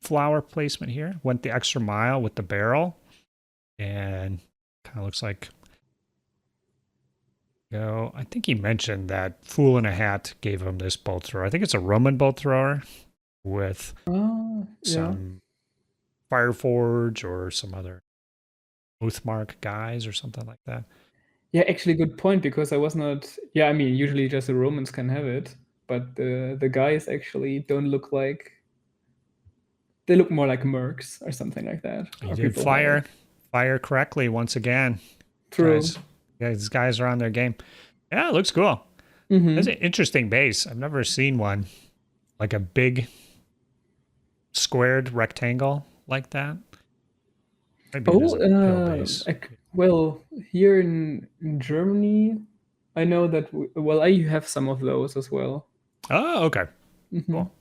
Flower placement here. Went the extra mile with the barrel. and kind of looks like. I think he mentioned that Fool in a Hat gave him this bolt thrower. I think it's a Roman bolt thrower with some Fireforge or some other Oathmark guys or something like that. Yeah, actually, good point, because I was not. Yeah, I mean, usually just the Romans can have it, but the guys actually don't look like. They look more like mercs or something like that. He did fire correctly once again. True. These guys are on their game. Yeah, it looks cool. That's an interesting base. I've never seen one like a big squared rectangle like that. Maybe it is a pill base. Well, here in Germany, I know that. I have some of those as well. Oh, okay. Cool.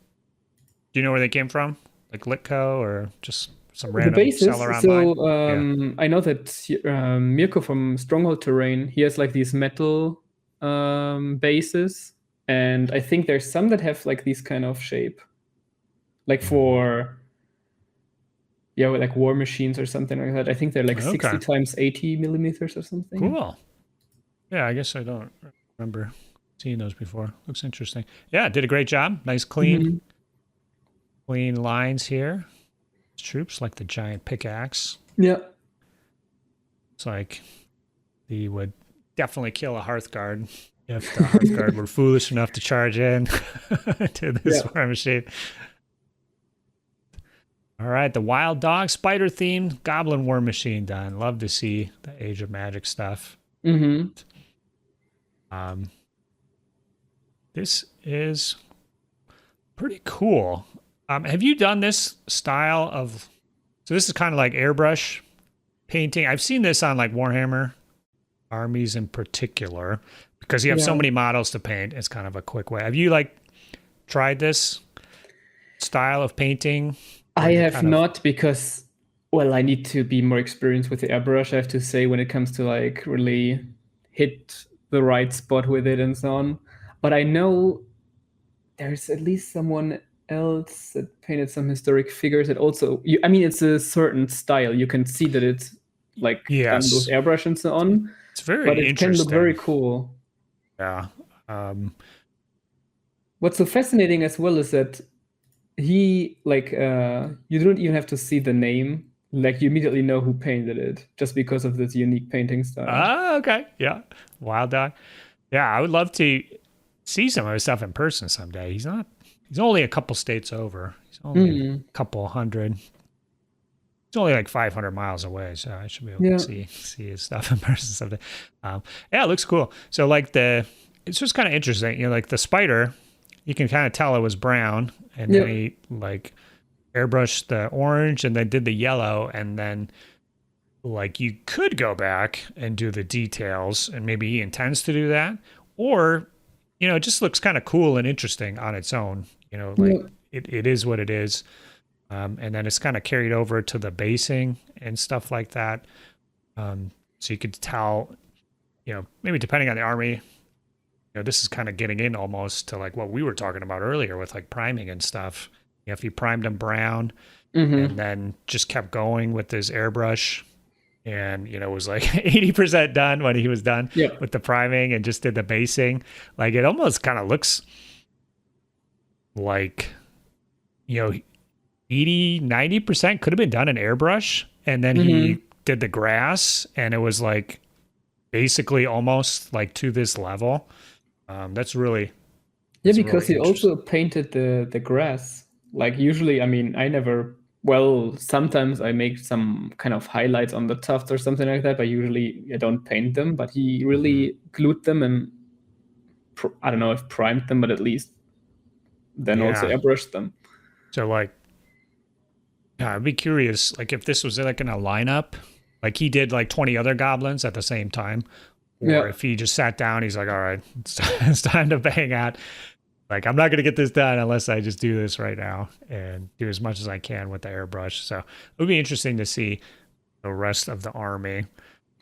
Do you know where they came from? Like Litco or just some random seller online? So I know that Mirko from Stronghold Terrain, he has like these metal bases, and I think there's some that have like this kind of shape, like for like war machines or something like that. I think they're like 60 times 80 millimeters or something. Cool. Yeah, I guess I don't remember seeing those before. Looks interesting. Yeah, did a great job. Nice clean lines here. Troops like the giant pickaxe. Yeah. It's like he would definitely kill a Hearthguard if the Hearthguard were foolish enough to charge in to this war machine. All right, the Wild Dog Spider themed Goblin War Machine done. Love to see the Age of Magic stuff. This is pretty cool. Have you done this style of? So this is kind of like airbrush painting. I've seen this on like Warhammer armies in particular because you have so many models to paint. It's kind of a quick way. Have you like tried this style of painting? I have not, because I need to be more experienced with the airbrush, I have to say, when it comes to like really hit the right spot with it and so on. But I know there's at least someone else that painted some historic figures that also, I mean, it's a certain style. You can see that it's like done with airbrush and so on. It's very interesting. But it can look very cool. Yeah. What's so fascinating as well is that he you don't even have to see the name. Like, you immediately know who painted it just because of this unique painting style. Ah, okay. Yeah. Wild Dog. Yeah, I would love to see some of his stuff in person someday. He's only a couple states over. He's only a couple hundred. It's only like 500 miles away, so I should be able to see his stuff in person someday. Yeah, it looks cool. So like it's just kind of interesting. You know, like the spider, you can kind of tell it was brown, and then he like airbrushed the orange and then did the yellow, and then like you could go back and do the details, and maybe he intends to do that, or you know, it just looks kind of cool and interesting on its own. You know, like it is what it is. And then it's kind of carried over to the basing and stuff like that. So you could tell, you know, maybe depending on the army, you know, this is kind of getting in almost to like what we were talking about earlier with like priming and stuff. You know, if you primed them brown and then just kept going with his airbrush, and, you know, was like 80% done when he was done with the priming and just did the basing. Like, it almost kind of looks like, you know, 80-90% could have been done in airbrush, and then he did the grass, and it was like basically almost like to this level. That's really because he also painted the grass. Like, usually, I mean, sometimes I make some kind of highlights on the tuft or something like that, but usually I don't paint them. But he really glued them and I don't know if primed them, but at least then also airbrushed them. So like, I'd be curious, like if this was like in a lineup, like he did like 20 other goblins at the same time, or if he just sat down, he's like, all right, it's time to bang out. Like, I'm not going to get this done unless I just do this right now and do as much as I can with the airbrush. So it would be interesting to see the rest of the army.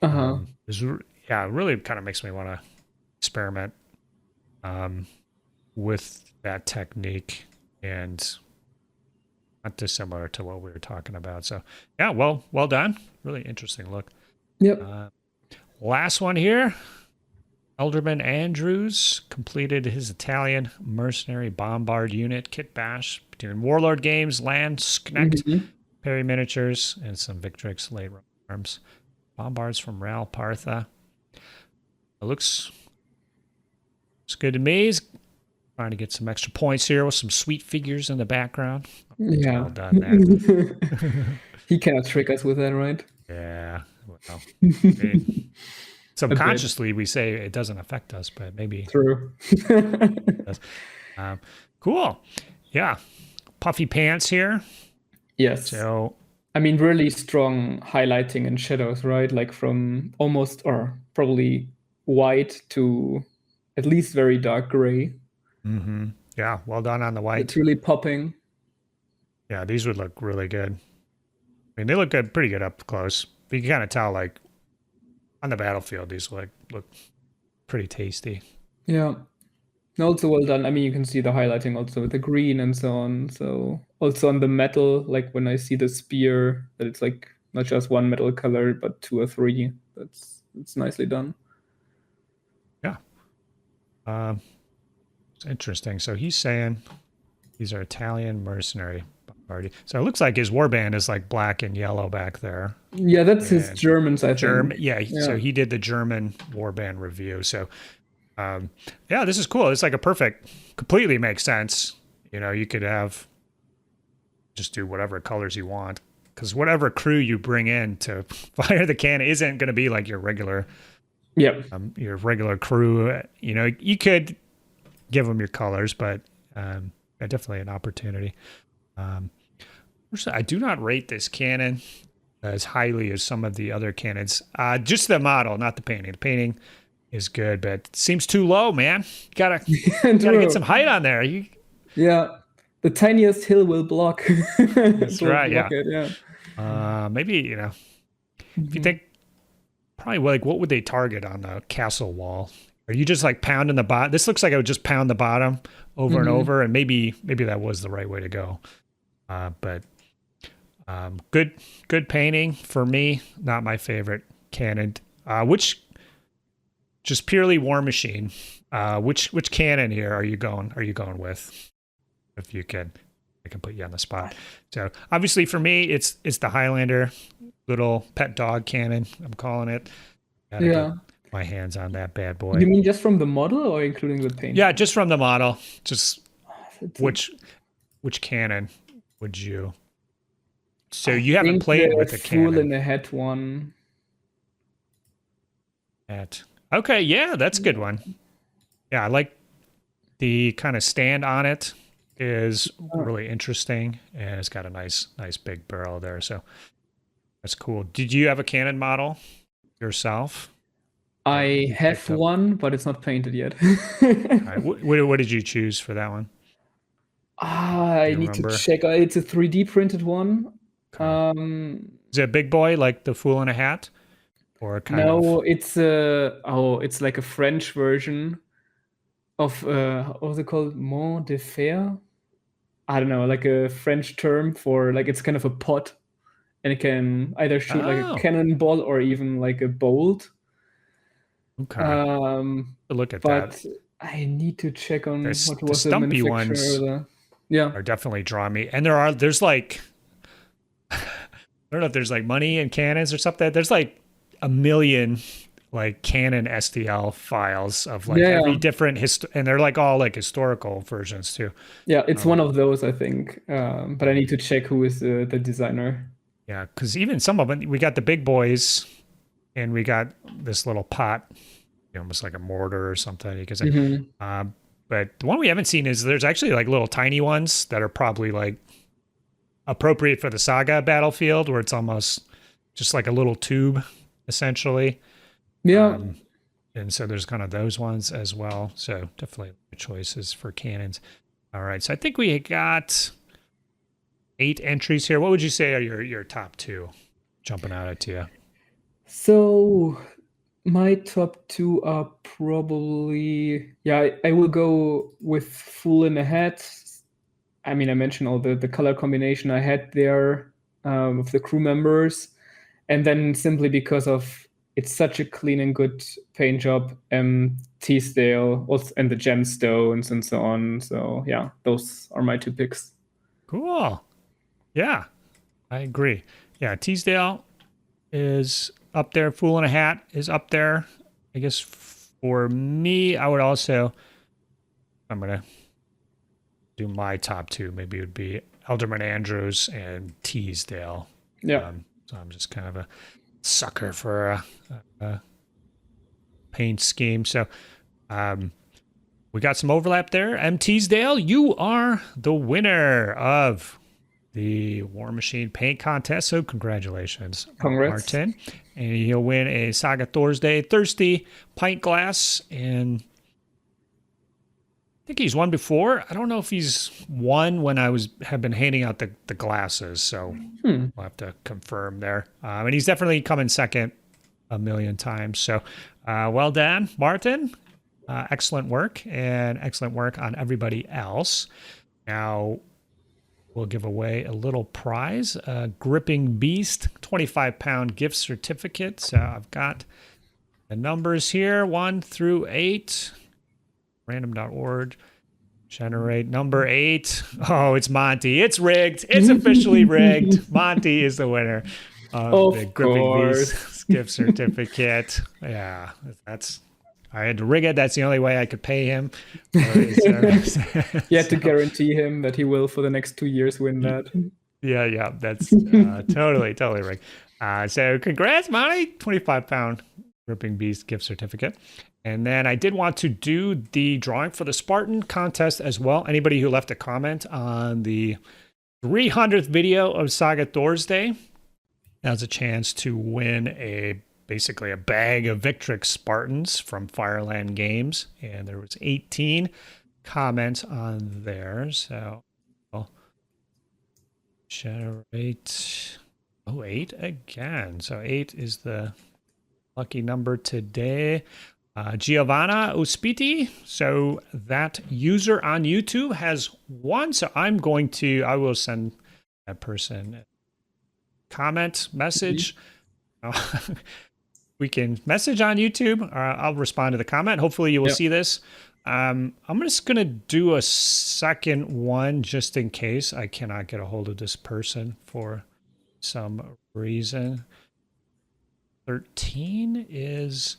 It really kind of makes me want to experiment with that technique and not dissimilar to what we were talking about. So yeah, well done. Really interesting look. Yep. Last one here. Elderman Andrews completed his Italian mercenary bombard unit kit bash between Warlord Games, Lands Connect, Perry Miniatures, and some Victrix late arms. Bombards from Ral Partha. It looks good to me. He's trying to get some extra points here with some sweet figures in the background. Yeah. Well done there. He cannot trick us with that, right? Yeah. Well, I mean, subconsciously we say it doesn't affect us, but maybe. True. It does. Cool. Yeah. Puffy pants here. Yes. So, I mean, really strong highlighting and shadows, right? Like from almost or probably white to at least very dark gray. Yeah, well done on the white. It's really popping. Yeah, these would look really good. I mean, they look good, pretty good up close. But you can kind of tell, like, on the battlefield, these look pretty tasty. Yeah. Also well done. I mean, you can see the highlighting also with the green and so on. So also on the metal, like when I see the spear, that it's like not just one metal color, but 2 or 3. It's nicely done. Yeah. It's interesting. So he's saying these are Italian mercenary bombardier. So it looks like his warband is like black and yellow back there. Yeah, that's his Germans, I think. Yeah, so he did the German warband review. So yeah, this is cool. It's like a perfect, completely makes sense. You know, you could just do whatever colors you want, because whatever crew you bring in to fire the cannon isn't going to be like your regular crew. You know, you could give them your colors, but definitely an opportunity. I do not rate this cannon as highly as some of the other cannons. Just the model, not the painting. The painting is good, but it seems too low, man. Gotta get some height on there. Yeah, the tiniest hill will block. That's right. Block it, yeah. Maybe if you think probably like what would they target on the castle wall? Are you just like pounding the bottom? This looks like I would just pound the bottom over and over, and maybe that was the right way to go. But good painting for me. Not my favorite cannon. Which just purely War Machine. Which cannon here are you going with? If you can, I can put you on the spot. So obviously for me, it's the Highlander little pet dog cannon. I'm calling it. Gotta get my hands on that bad boy. You mean just from the model or including the paint? Yeah, just from the model. Just which cannon would you? So you haven't played with the cannon. Fool in the Head one. Okay, yeah, that's a good one. Yeah, I like the kind of stand on it is really interesting, and it's got a nice big barrel there. So that's cool. Did you have a cannon model yourself? I have one, but it's not painted yet. Right. What did you choose for that one? I need to check. It's a 3D printed one. Okay. Is it a big boy like the Fool in a Hat? Or it's it's like a French version of what's it called? Mont de Fer? I don't know, like a French term for like it's kind of a pot, and it can either shoot like a cannonball or even like a bolt. Okay. Look at but that. I need to check on what was the stumpy ones. Are definitely drawing me, and there's like I don't know if there's like money and cannons or something. There's like a million like Canon STL files of like every different and they're like all like historical versions too. Yeah, it's one of those, I think. But I need to check who is the designer. Yeah, because even some of them, we got the big boys, and we got this little pot, almost like a mortar or something. Because, but the one we haven't seen is there's actually like little tiny ones that are probably like appropriate for the Saga battlefield, where it's almost just like a little tube, essentially. Yeah. And so there's kind of those ones as well. So definitely choices for cannons. All right. So I think we got 8 entries here. What would you say are your top 2 jumping out at you? So my top 2 are probably, I will go with Fool in the Head. I mean, I mentioned all the color combination I had there with the crew members. And then simply because of it's such a clean and good paint job, Teasdale also, and the gemstones and so on. So yeah, those are my 2 picks. Cool. Yeah, I agree. Yeah, Teasdale is up there. Fool in a Hat is up there. I guess for me, I would also, I'm going to do my top 2. Maybe it would be Alderman Andrews and Teasdale. Yeah. So I'm just kind of a sucker for a paint scheme. So we got some overlap there. Teasdale, you are the winner of the War Machine Paint Contest. So congratulations, Congrats. Martin. And you'll win a Saga Thursday Thirsty pint glass. And I think he's won before. I don't know if he's won when I have been handing out the glasses. So we'll have to confirm there. And he's definitely come in second a million times. So well done, Martin. Excellent work, and excellent work on everybody else. Now we'll give away a little prize, a Gripping Beast 25-pound gift certificate. So I've got the numbers here, 1 through 8. Random.org. Generate number 8. Oh, it's Monty. It's rigged. It's officially rigged. Monty is the winner of the Gripping Beast gift certificate. Yeah, I had to rig it. That's the only way I could pay him for his service. You had to guarantee him that he will for the next 2 years win that. Yeah, that's totally rigged. So congrats, Monty. 25-pound Gripping Beast gift certificate. And then I did want to do the drawing for the Spartan contest as well. Anybody who left a comment on the 300th video of Saga Thursday has a chance to win basically a bag of Victrix Spartans from Firelands Games. And there was 18 comments on there. So I'll generate 8 again. So 8 is the lucky number today. Giovanna Ospiti. So that user on YouTube has won. So I will send that person a comment message. We can message on YouTube. I'll respond to the comment. Hopefully you will see this. I'm just going to do a second one just in case I cannot get a hold of this person for some reason. 13 is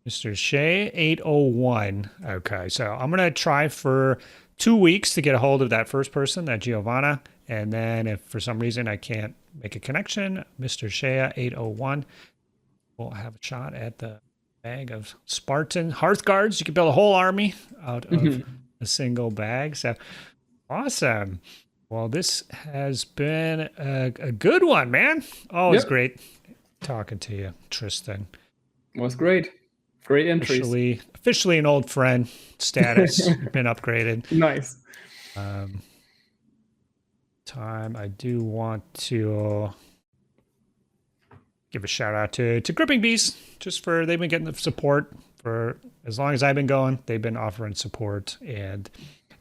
Mr. Shea 801. Okay, so I'm going to try for 2 weeks to get a hold of that first person, that Giovanna. And then if for some reason I can't make a connection, Mr. Shea 801 will have a shot at the bag of Spartan Hearthguards. You can build a whole army out of a single bag. So awesome. Well, this has been a good one, man. Always great talking to you, Tristan. It was great. Great entries. Officially an old friend status. Been upgraded. Nice. I do want to give a shout out to Gripping Beast, just for they've been getting the support for as long as I've been going. They've been offering support, and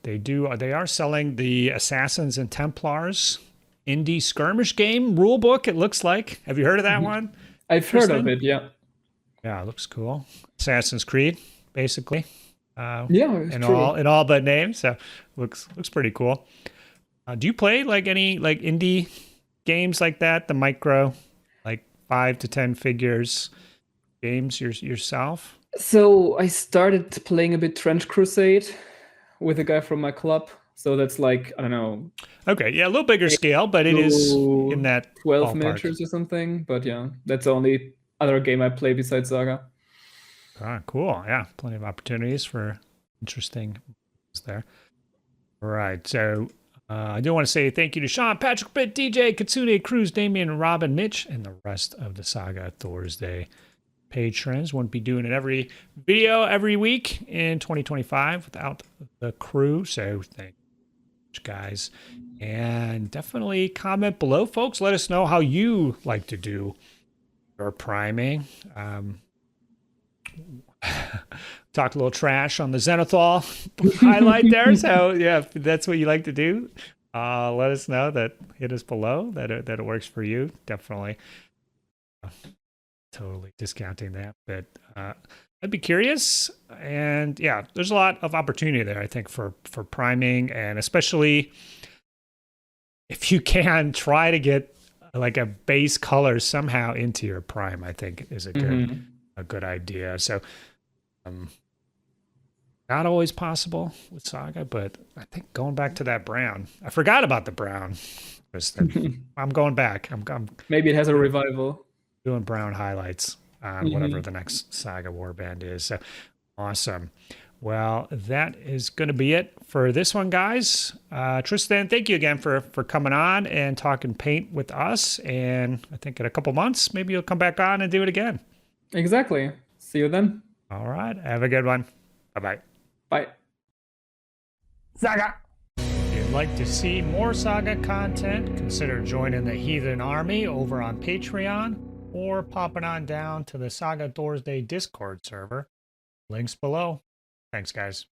they are selling the Assassins and Templars indie skirmish game rulebook. It looks like. Have you heard of that one? I've heard of it. Yeah. Yeah, it looks cool. Assassin's Creed, basically. In all but name. So looks pretty cool. Do you play like any like indie games like that? The micro, like 5 to 10 figures games yourself? So I started playing a bit Trench Crusade with a guy from my club. So that's like, I don't know. Okay, yeah, a little bigger scale, but it is in that 12 ballpark. miniatures or something. But yeah, that's the only other game I play besides Saga. Cool. Yeah, plenty of opportunities for interesting there. All right, so I do want to say thank you to Sean, Patrick, Britt, DJ, Katsune, Cruz, Damien, Robin, Mitch, and the rest of the Saga Thursday patrons. Wouldn't be doing it every video every week in 2025 without the crew. So thank you, guys. And definitely comment below, folks. Let us know how you like to do your priming. talked a little trash on the Zenithal highlight there. So yeah, if that's what you like to do, let us know. Hit us below that it works for you. Definitely. Totally discounting that, but I'd be curious. And yeah, there's a lot of opportunity there, I think, for priming, and especially if you can try to get like a base color somehow into your prime, I think is a good idea. So not always possible with Saga, but I think going back to that brown, I forgot about the brown. I'm going back. I'm maybe it has a revival. Doing brown highlights on whatever the next Saga warband is. So awesome. Well, that is going to be it for this one, guys. Tristan, thank you again for coming on and talking paint with us. And I think in a couple months, maybe you'll come back on and do it again. Exactly. See you then. All right. Have a good one. Bye-bye. Bye. Saga! If you'd like to see more Saga content, consider joining the Heathen Army over on Patreon or popping on down to the Saga Thursday Discord server. Links below. Thanks, guys.